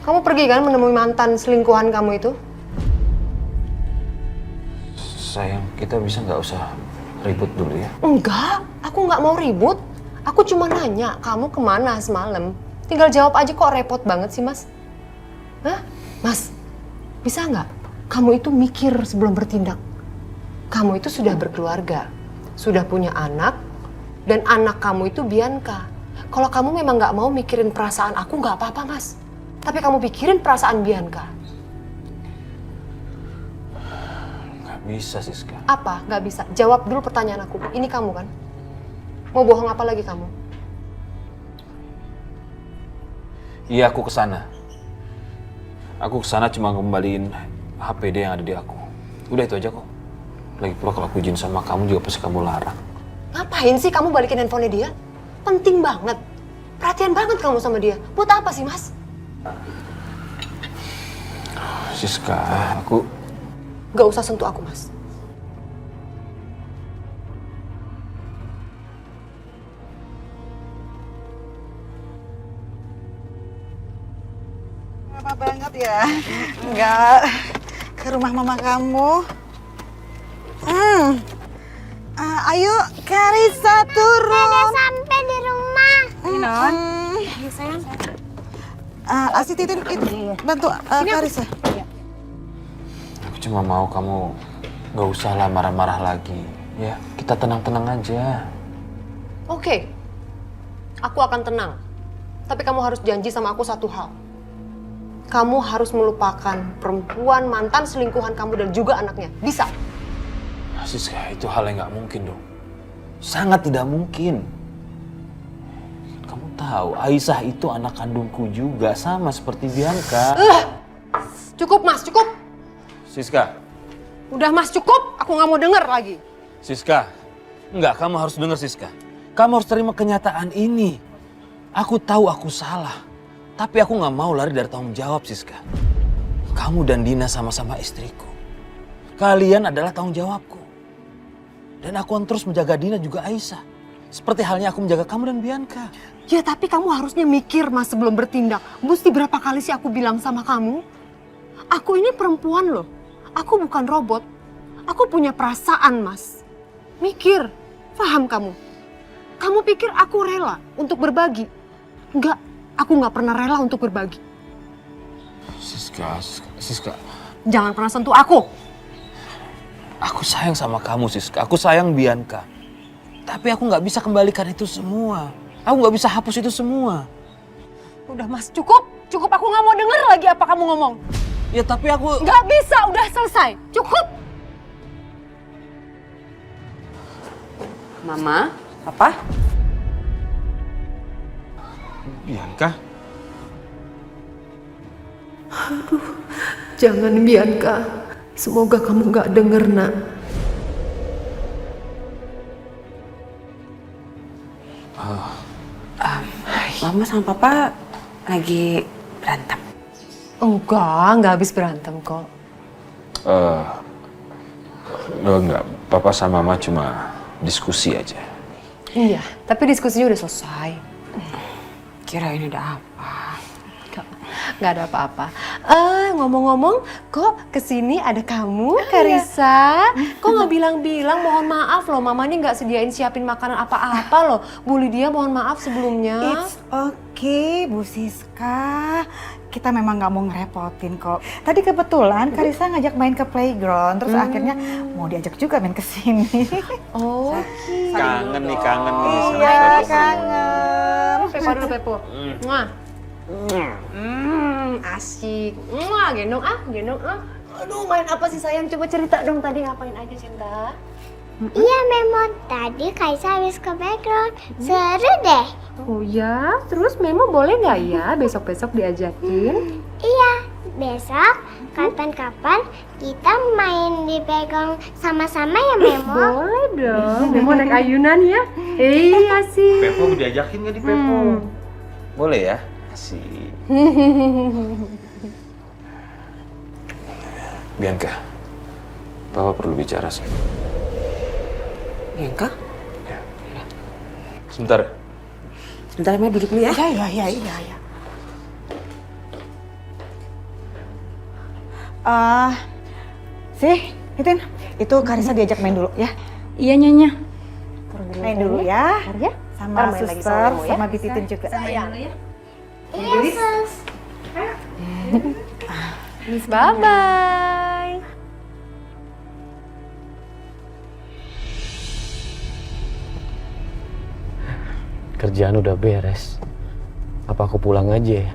Kamu pergi kan menemui mantan selingkuhan kamu itu? Sayang, kita bisa nggak usah ribut dulu ya? Enggak, aku nggak mau ribut. Aku cuma nanya, kamu kemana semalam? Tinggal jawab aja kok repot banget sih, Mas. Hah? Mas, bisa nggak? Kamu itu mikir sebelum bertindak. Kamu itu sudah berkeluarga, sudah punya anak, dan anak kamu itu Bianca. Kalau kamu memang nggak mau mikirin perasaan aku, nggak apa-apa, Mas. Tapi kamu pikirin perasaan Bianca. Nggak bisa, Siska. Apa? Nggak bisa. Jawab dulu pertanyaan aku. Ini kamu kan? Mau bohong apa lagi kamu? Iya, aku kesana. Aku kesana cuma ngembaliin HP dia yang ada di aku. Udah itu aja kok. Lagi pula kalau aku izin sama kamu juga pasti kamu larang. Ngapain sih kamu balikin handphonenya dia? Penting banget. Perhatian banget kamu sama dia. Buat apa sih, Mas? Siska, aku... Gak usah sentuh aku, Mas. Lama banget ya. Enggak ke rumah mama kamu. Ayo, Karissa turun. Udah sampai di rumah. Non. Ayo sayang. Asih Titin bantu Karissa. Aku cuma mau kamu nggak usah lah marah-marah lagi. Ya, kita tenang-tenang aja. Oke. Aku akan tenang. Tapi kamu harus janji sama aku satu hal. Kamu harus melupakan perempuan mantan selingkuhan kamu dan juga anaknya. Bisa? Siska, itu hal yang nggak mungkin dong. Sangat tidak mungkin. Kamu tahu, Aisyah itu anak kandungku juga, sama seperti Bianca. Cukup, Mas, cukup. Siska. Udah, Mas, cukup. Aku nggak mau denger lagi. Siska, enggak, kamu harus dengar Siska. Kamu harus terima kenyataan ini. Aku tahu aku salah, tapi aku nggak mau lari dari tanggung jawab, Siska. Kamu dan Dina sama-sama istriku. Kalian adalah tanggung jawabku. Dan aku akan terus menjaga Dina juga Aisyah. Seperti halnya aku menjaga kamu dan Bianca. Ya, tapi kamu harusnya mikir, Mas, sebelum bertindak. Mesti berapa kali sih aku bilang sama kamu? Aku ini perempuan loh. Aku bukan robot. Aku punya perasaan, Mas. Mikir, paham kamu? Kamu pikir aku rela untuk berbagi? Enggak, aku nggak pernah rela untuk berbagi. Siska. Jangan pernah sentuh aku. Aku sayang sama kamu, Siska. Aku sayang Bianca. Tapi aku nggak bisa kembalikan itu semua. Aku nggak bisa hapus itu semua. Udah, Mas, cukup. Cukup, aku nggak mau denger lagi apa kamu ngomong. Ya tapi aku... Nggak bisa, udah selesai. Cukup. Mama, Papa? Bianca? Jangan, Bianca. Semoga kamu nggak denger, nak. Mama sama Papa lagi berantem. Enggak habis berantem kok. Oh, enggak, papa sama mama cuma diskusi aja. Iya, tapi diskusinya udah selesai. Kirain ada apa? Nggak ada apa-apa. Ngomong-ngomong, kok kesini ada kamu, Karissa? Kok nggak bilang-bilang? Mohon maaf loh, Mama ini nggak sediain siapin makanan apa-apa loh. Bu Lydia, mohon maaf sebelumnya. It's okay, Bu Siska. Kita memang nggak mau ngerepotin kok. Tadi kebetulan Karissa ngajak main ke playground, terus akhirnya mau diajak juga main ke sini. Oh, Kangen nih sama Iya, Pepo. kangen. Pepo dulu, Pepo. Mwah. Asik. Mwah, gendong ah. Aduh, main apa sih sayang? Coba cerita dong tadi ngapain aja, Cinta? Iya Memo, tadi Kaisa habis ke background. Seru deh. Oh ya, terus Memo boleh nggak ya besok-besok diajakin? Iya, besok kapan-kapan kita main di background sama-sama ya Memo. Boleh dong, Memo naik ayunan ya? Iya sih. Pepo diajakin nggak di Pepo? Boleh ya? Asik. Bianca, papa perlu bicara sama. Bianca? Sebentar. Sebentar, Maya duduk dulu ya. Iya. Titin, itu Karissa diajak main dulu ya. Iya, Nyonya. Main dulu ya. Ya? Sama Ntar main lagi suster, sama Memo ya. sama Bi Titin juga. Iya sus. Bye-bye. Kerjaan udah beres. Apa aku pulang aja ya?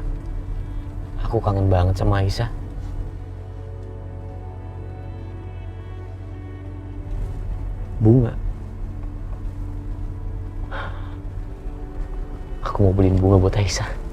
Aku kangen banget sama Aisyah. Bunga. Aku mau beliin bunga buat Aisyah.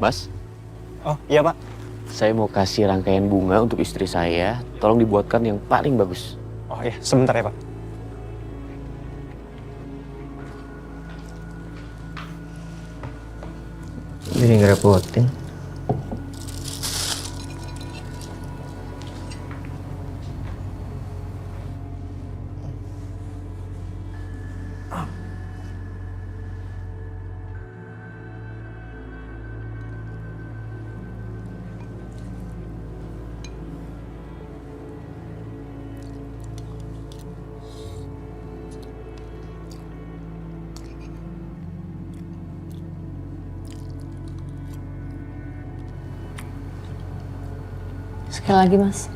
Mas, Oh iya Pak. saya mau kasih rangkaian bunga untuk istri saya. Tolong dibuatkan yang paling bagus. Oh iya, sebentar ya Pak. Jadi ngerepotin. Sekali lagi, Mas.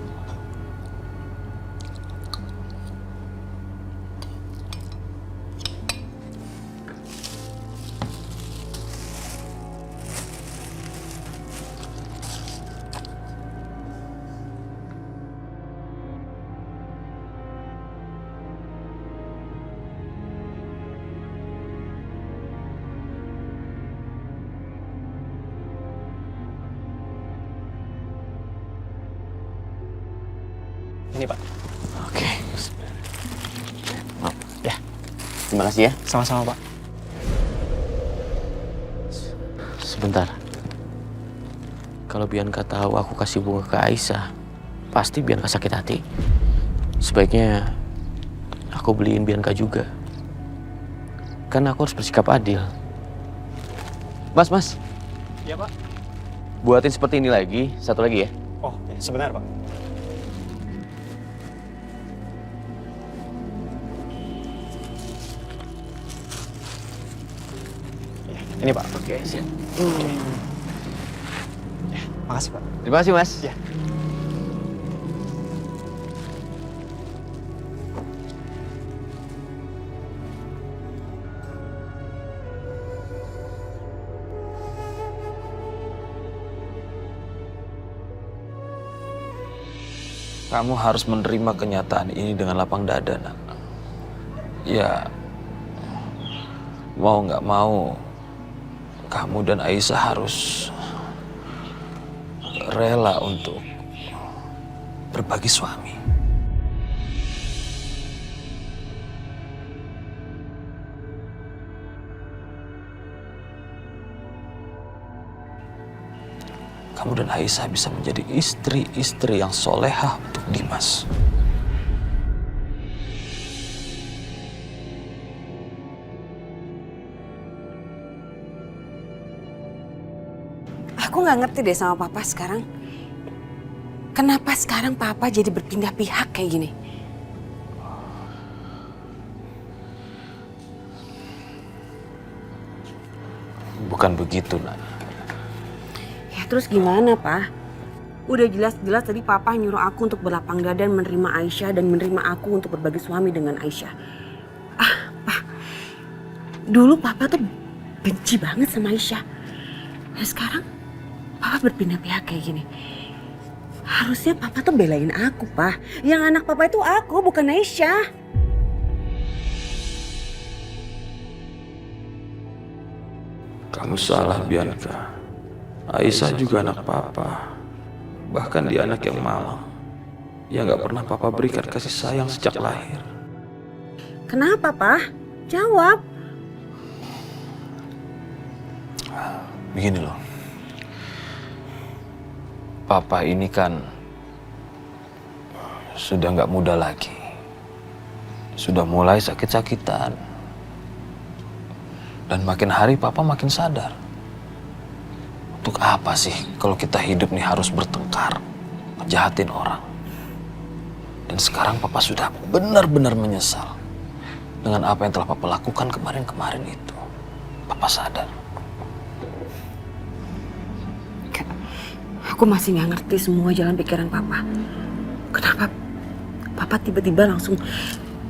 Ini Pak. Oke. Oh, ya. Terima kasih ya. Sama-sama Pak. Sebentar. Kalau Bianca tahu aku kasih bunga ke Aisyah, pasti Bianca sakit hati. Sebaiknya aku beliin Bianca juga. Kan aku harus bersikap adil. Mas. Iya Pak. Buatin seperti ini lagi, satu lagi ya. Oh, ya, sebentar Pak. Ya, ini Pak. Oke, siap. Ya, makasih Pak. Terima kasih, Mas. Ya. Kamu harus menerima kenyataan ini dengan lapang dada, nak. Ya, mau nggak mau, kamu dan Aisyah harus rela untuk berbagi suami. Kamu dan Aisyah bisa menjadi istri-istri yang solehah untuk Dimas. Aku nggak ngerti deh sama papa sekarang. Kenapa sekarang papa jadi berpindah pihak kayak gini? Bukan begitu, Nak. Ya terus gimana, Pak? Udah jelas-jelas tadi papa nyuruh aku untuk berlapang dada dan menerima Aisyah dan menerima aku untuk berbagi suami dengan Aisyah. Pak. Dulu papa tuh benci banget sama Aisyah. Nah sekarang papa berpindah pihak kayak gini. Harusnya papa tuh belain aku, Pak. Yang anak papa itu aku, bukan Aisyah. Kamu salah, Bianca. Aisyah juga anak papa. Bahkan dia anak yang malang. Yang gak pernah papa berikan kasih sayang sejak lahir. Kenapa, Pak? Jawab. Begini loh. Papa ini kan sudah gak muda lagi. Sudah mulai sakit-sakitan. Dan makin hari papa makin sadar. Untuk apa sih kalau kita hidup nih harus bertengkar, ngejahatin orang. Dan sekarang papa sudah benar-benar menyesal dengan apa yang telah papa lakukan kemarin-kemarin itu. Papa sadar. Aku masih nggak ngerti semua jalan pikiran papa. Kenapa papa tiba-tiba langsung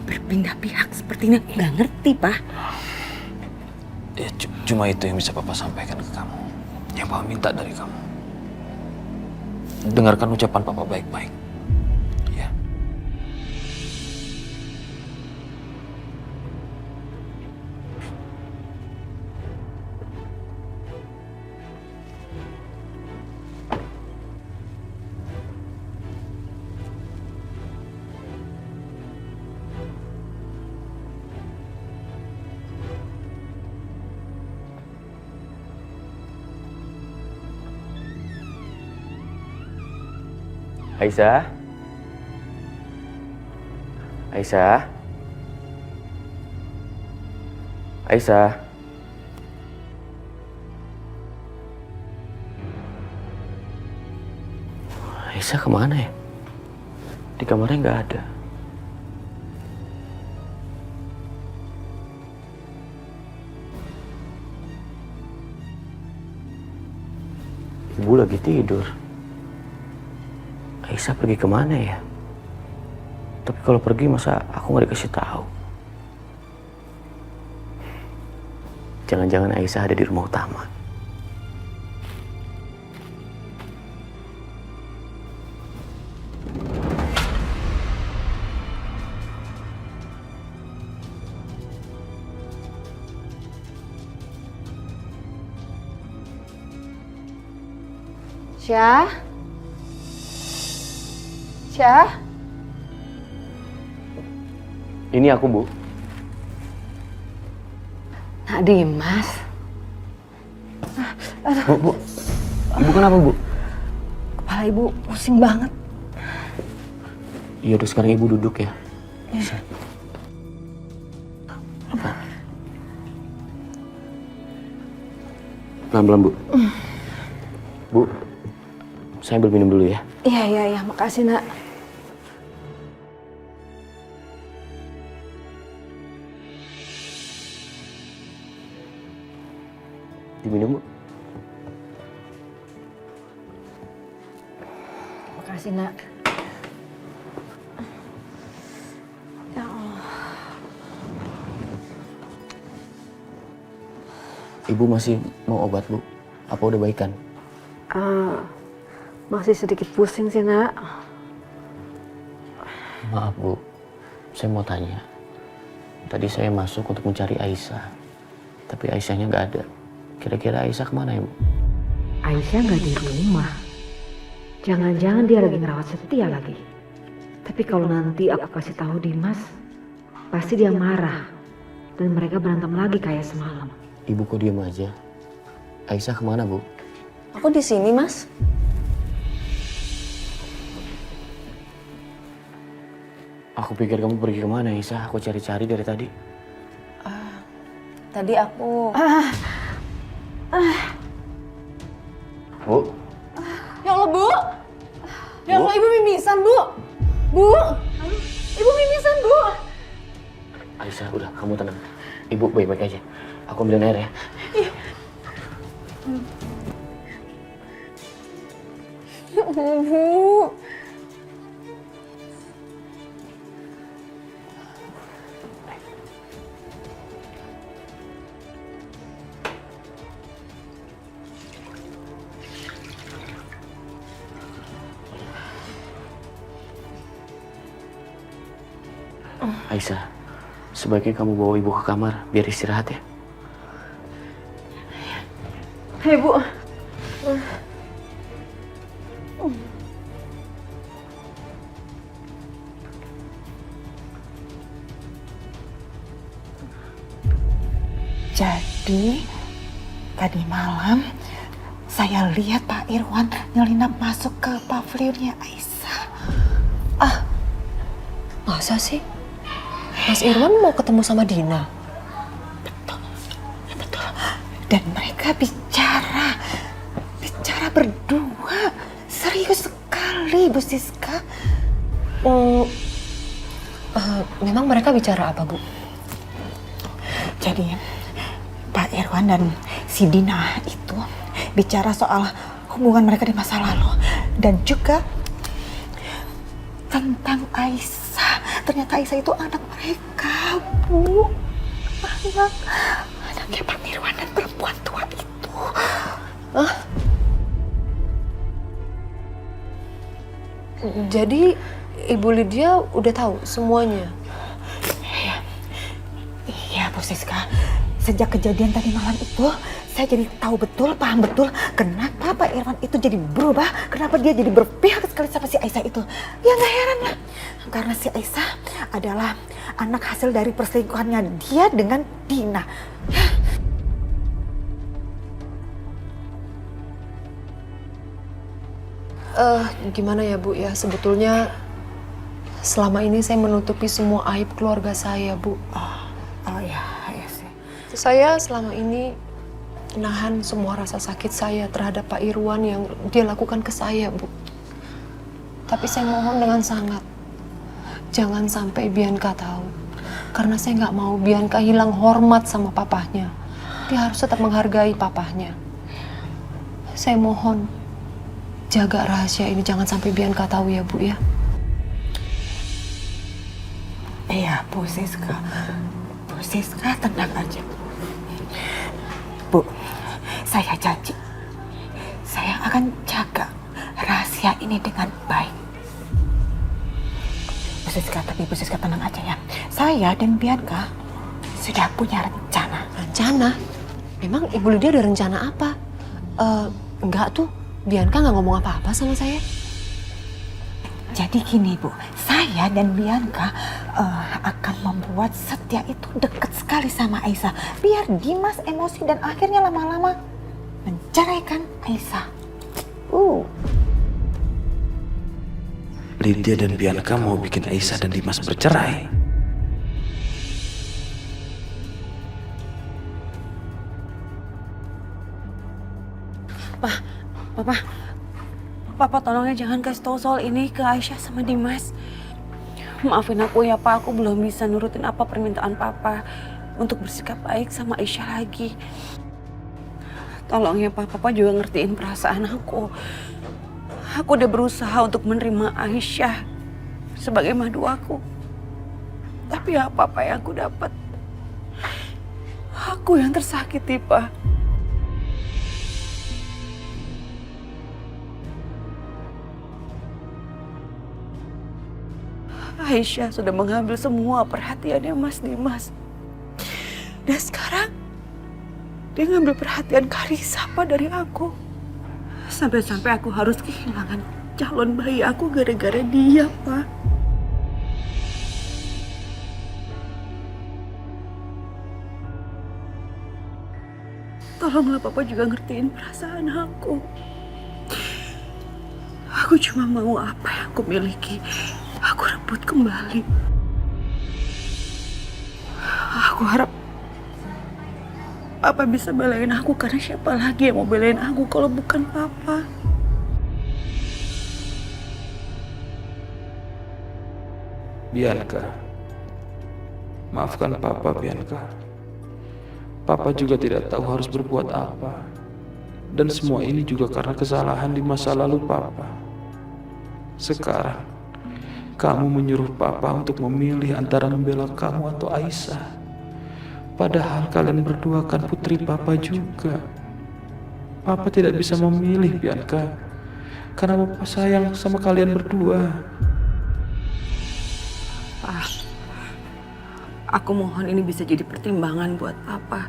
berpindah pihak seperti ini? Aku nggak ngerti, Pak. Ya, cuma itu yang bisa papa sampaikan ke kamu. Yang papa minta dari kamu. Dengarkan ucapan papa baik-baik. Ya. Aisyah? Aisyah? Aisyah? Aisyah kemana ya? Di kamarnya nggak ada. Ibu lagi tidur. Aisyah pergi kemana ya? Tapi kalau pergi masa aku nggak dikasih tahu? Jangan-jangan Aisyah ada di rumah utama. Syah? Syah? Ini aku, Bu. Nak Dimas. Bu. Ibu kenapa, Bu? Kepala ibu pusing banget. Iya, udah sekarang Ibu duduk ya. Pelan-pelan, Bu. Bu, saya ambil minum dulu ya. Iya, makasih nak. Diminum, Bu. Makasih nak. Ya Allah. Ibu masih mau obat, Bu? Apa udah baikan? Masih sedikit pusing sih nak. Maaf, Bu. Saya mau tanya. Tadi saya masuk untuk mencari Aisyah. Tapi Aisyahnya nggak ada. Kira-kira Aisyah kemana ya, Bu? Aisyah nggak di rumah. Jangan-jangan dia lagi ngerawat Setia lagi. Tapi kalau nanti aku kasih tahu Dimas, pasti dia marah. Dan mereka berantem lagi kayak semalam. Ibu kok diam aja? Aisyah kemana, Bu? Aku di sini, Mas. Aku pikir kamu pergi kemana, Aisyah? Aku cari-cari dari tadi. Tadi aku... Bu? Ya Allah, Bu! Ya Allah, Ibu mimisan, Bu! Bu! Ibu mimisan, Bu! Aisyah, udah, kamu tenang. Ibu baik-baik aja. Aku ambilin air ya. Bu! Aisyah, sebaiknya kamu bawa ibu ke kamar biar istirahat ya. Hei, Bu. Jadi, tadi malam saya lihat Pak Irwan nyelinap masuk ke pavilionnya Aisyah. Masa sih? Mas Irwan mau ketemu sama Dina? Betul. Dan mereka bicara berdua. Serius sekali, Bu Siska. Memang mereka bicara apa, Bu? Jadi, Pak Irwan dan si Dina itu bicara soal hubungan mereka di masa lalu. Dan juga tentang Aisyah. Ternyata Aisyah itu anak mereka, Bu. Anaknya Pak Irwan dan perempuan tua itu. Jadi Ibu Lydia udah tahu semuanya? Iya, Bu Siska. Sejak kejadian tadi malam itu, saya jadi tahu betul, paham betul kenapa Pak Irwan itu jadi berubah, kenapa dia jadi berpihak sekali sama si Aisyah itu. Ya nggak heran lah, karena si Aisyah adalah anak hasil dari perselingkuhannya dia dengan Dina. Gimana ya, Bu ya? Sebetulnya selama ini saya menutupi semua aib keluarga saya, Bu. Oh ya sih. Saya selama ini nahan semua rasa sakit saya terhadap Pak Irwan yang dia lakukan ke saya, Bu. Tapi saya mohon dengan sangat, jangan sampai Bianca tahu. Karena saya nggak mau Bianca hilang hormat sama papahnya. Dia harus tetap menghargai papahnya. Saya mohon, jaga rahasia ini, jangan sampai Bianca tahu ya, Bu ya. Iya, Bu Siska. Bu Siska, tenang aja. Bu, saya janji. Saya akan jaga rahasia ini dengan baik. Bu Siska, tapi Bu Siska tenang aja ya. Saya dan Bianca sudah punya rencana. Rencana? Memang Ibu Lydia ada rencana apa? Enggak tuh, Bianca nggak ngomong apa-apa sama saya. Jadi gini, Bu, saya dan Bianca akan membuat Setia itu dekat sekali sama Aisyah. Biar Dimas emosi dan akhirnya lama-lama menceraikan Aisyah. Lydia dan Bianca mau bikin Aisyah dan Dimas bercerai. Papa tolong ya jangan kasih tahu soal ini ke Aisyah sama Dimas. Maafin aku ya Pak, aku belum bisa nurutin apa permintaan Papa untuk bersikap baik sama Aisyah lagi. Tolong ya Pak, Papa juga ngertiin perasaan aku. Aku udah berusaha untuk menerima Aisyah sebagai madu aku. Tapi apa yang aku dapat? Aku yang tersakiti, Pak. Aisyah sudah mengambil semua perhatiannya Mas Dimas. Dan sekarang Dia ngambil perhatian Karissa, Pak, dari aku. Sampai-sampai aku harus kehilangan calon bayi aku gara-gara dia, Pak. Tolonglah Papa juga ngertiin perasaan aku. Aku cuma mau apa yang aku miliki, aku rebut kembali. Aku harap Papa bisa belain aku, karena siapa lagi yang mau belain aku kalau bukan Papa? Bianca, maafkan Papa, Bianca. Papa juga tidak tahu harus berbuat apa. Dan semua ini juga karena kesalahan di masa lalu Papa. Sekarang, kamu menyuruh Papa untuk memilih antara membela kamu atau Aisyah. Padahal kalian berdua kan putri Papa juga. Papa tidak bisa memilih, Bianca. Karena Papa sayang sama kalian berdua. Pak, aku mohon ini bisa jadi pertimbangan buat Papa.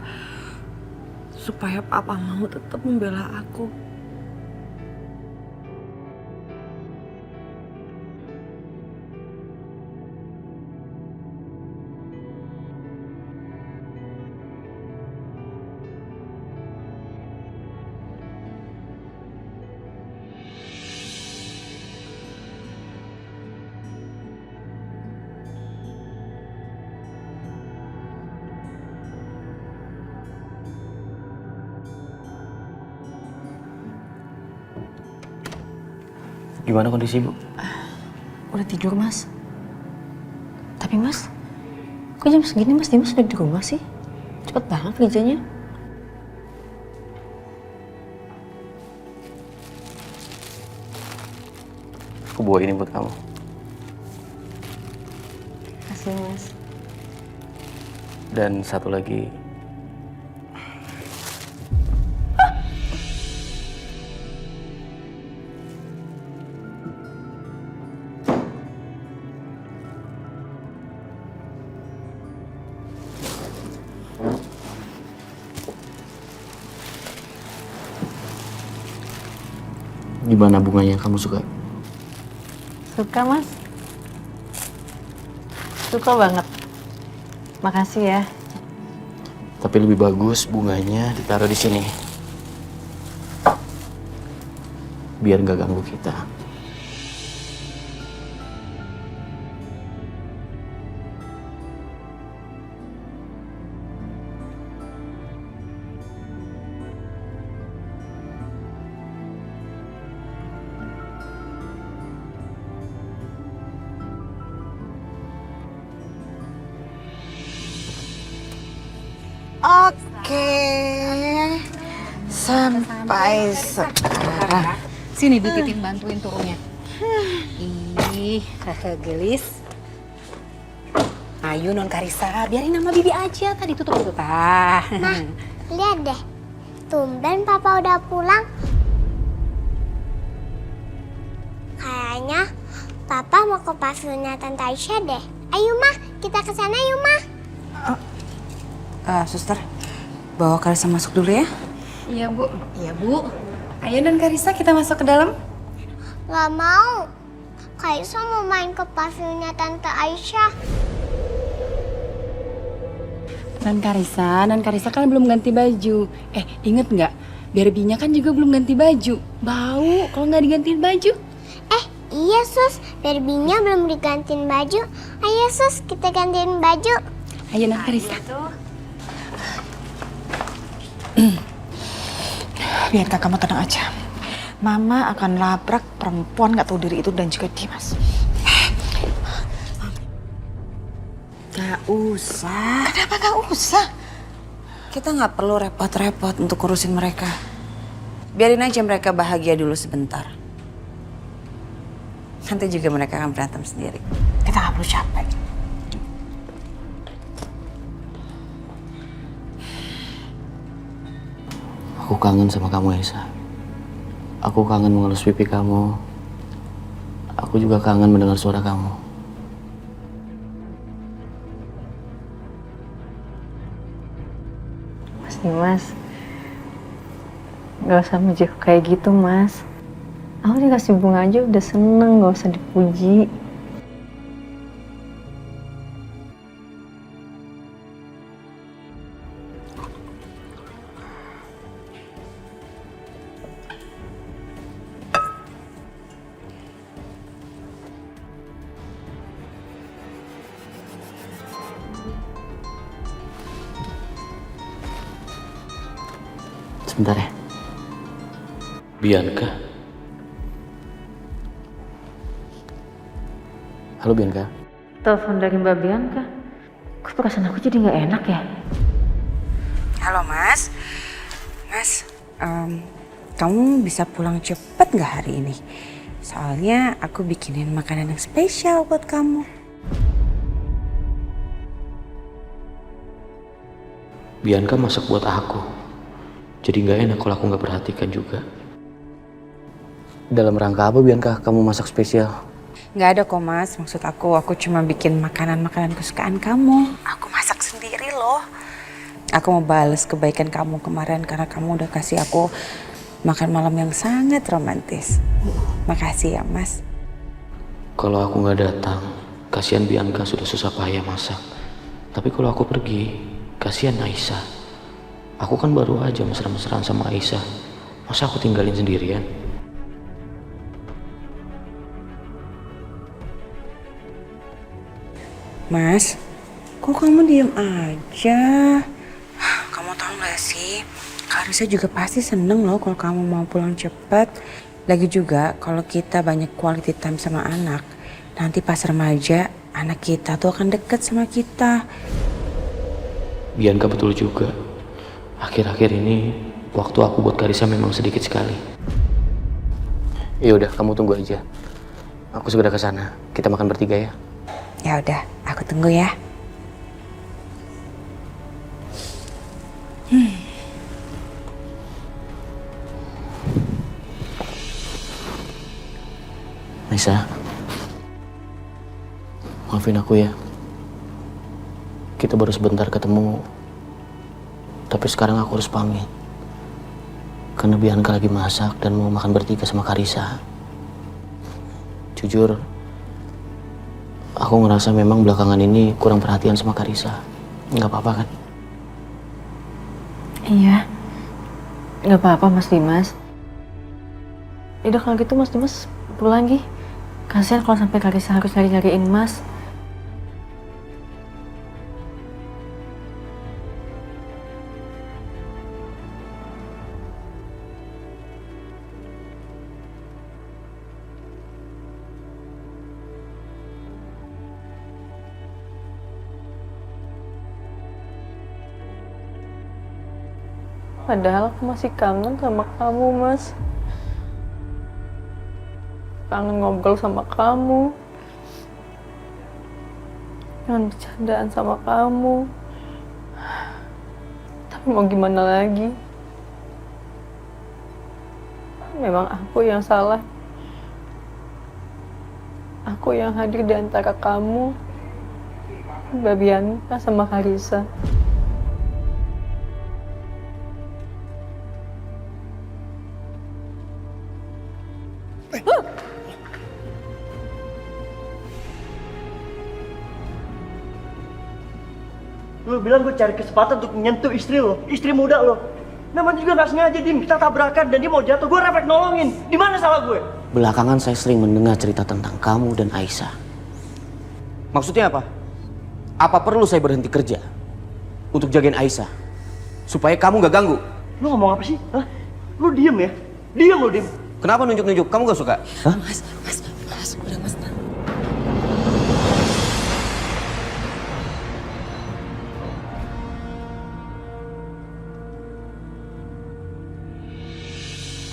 Supaya Papa mau tetap membela aku. Gimana kondisi Ibu? Udah tidur, Mas. Tapi Mas, kok jam segini Mas Dimas udah di rumah sih? Cepet banget kerjanya. Aku bawa ini buat kamu. Kasih, Mas. Dan satu lagi, gimana bunganya kamu suka? Suka, Mas. Suka banget. Makasih ya. Tapi lebih bagus bunganya ditaruh di sini. Biar nggak ganggu kita. Oke, sampai sekarang. Sini Bu Titin bantuin turunnya. Ih, gelis. Ayo Non Karissa, biarin nama Bibi aja. Tadi tutup dulu. Nah, lihat deh. Tumben Papa udah pulang. Kayaknya Papa mau ke pavionnya Tante Aisyah deh. Ayo Mah, kita ke sana yuk Mah. Suster, bawa Karissa masuk dulu ya. Iya Bu. Iya Bu. Ayo Non Karissa kita masuk ke dalam. Gak mau. Kaisa mau main ke pavionnya Tante Aisyah. Non Karissa kan belum ganti baju. Inget nggak? Barbie-nya kan juga belum ganti baju. Bau kalau nggak digantiin baju. Iya Sus, Barbie-nya belum digantiin baju. Ayo Sus, kita gantiin baju. Ayo Non Karissa. Biarkan kamu tenang aja. Mama akan labrak perempuan gak tahu diri itu dan juga Dimas. Gak usah. Kenapa gak usah? Kita nggak perlu repot-repot untuk urusin mereka. Biarin aja mereka bahagia dulu sebentar. Nanti juga mereka akan berantem sendiri. Kita gak perlu capek. Aku kangen sama kamu, Aisyah. Aku kangen mengelus pipi kamu. Aku juga kangen mendengar suara kamu. Mas Dimas, Gak usah muji aku kayak gitu, Mas. Aku dikasih bunga aja udah seneng, gak usah dipuji. Sebentar ya. Bianca. Halo Bianca. Telepon dari Mbak Bianca. Kok perasaan aku jadi gak enak ya? Halo Mas. Mas, kamu bisa pulang cepet nggak hari ini? Soalnya aku bikinin makanan yang spesial buat kamu. Bianca masak buat aku. Jadi nggak enak kalau aku nggak perhatikan juga. Dalam rangka apa Bianca kamu masak spesial? Nggak ada kok Mas, maksud aku cuma bikin makanan-makanan kesukaan kamu. Aku masak sendiri loh. Aku mau bales kebaikan kamu kemarin karena kamu udah kasih aku makan malam yang sangat romantis. Makasih ya Mas. Kalau aku nggak datang, kasihan Bianca sudah susah payah masak. Tapi kalau aku pergi, kasihan Aisyah. Aku kan baru aja mesra-mesraan sama Aisyah. Masa aku tinggalin sendirian? Mas, kok kamu diem aja? Kamu tahu gak sih, Karisa juga pasti seneng loh kalau kamu mau pulang cepet. Lagi juga kalau kita banyak quality time sama anak, nanti pas remaja anak kita tuh akan deket sama kita. Bianca betul juga. Akhir-akhir ini waktu aku buat Karisa memang sedikit sekali. Ya udah, kamu tunggu aja. Aku segera ke sana. Kita makan bertiga ya. Ya udah, aku tunggu ya. Aisyah, maafin aku ya. Kita baru sebentar ketemu. Tapi sekarang aku harus pamit. Karena Bianca lagi masak dan mau makan bertiga sama Karisa. Jujur, aku ngerasa memang belakangan ini kurang perhatian sama Karisa. Nggak apa-apa kan? Iya. Gak apa-apa Mas Dimas. Yaudah kalau gitu Mas Dimas pulang lagi. Kasihan kalau sampai Karisa harus nyari-nyariin Mas. Padahal aku masih kangen sama kamu, Mas. Kangen ngobrol sama kamu. Kangen bercandaan sama kamu. Tapi mau gimana lagi? Memang aku yang salah. Aku yang hadir di antara kamu, Mbak Bianca sama Karisa. Lu bilang gue cari kesempatan untuk menyentuh istri lo, istri muda lo. Namanya juga nggak sengaja, Dim. Kita tabrakan dan dia mau jatuh, gue refleks nolongin. Di mana salah gue? Belakangan saya sering mendengar cerita tentang kamu dan Aisyah. Maksudnya apa? Apa perlu saya berhenti kerja untuk jagain Aisyah supaya kamu gak ganggu? Lu ngomong apa sih? Hah? Lu diem ya? Diem lu, Dim. Kenapa nunjuk-nunjuk? Kamu gak suka? Hah? Mas, udah Mas.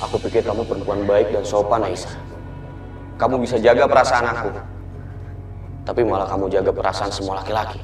Aku pikir kamu perempuan baik dan sopan, Aisyah. Kamu bisa jaga perasaan aku. Tapi malah kamu jaga perasaan semua laki-laki.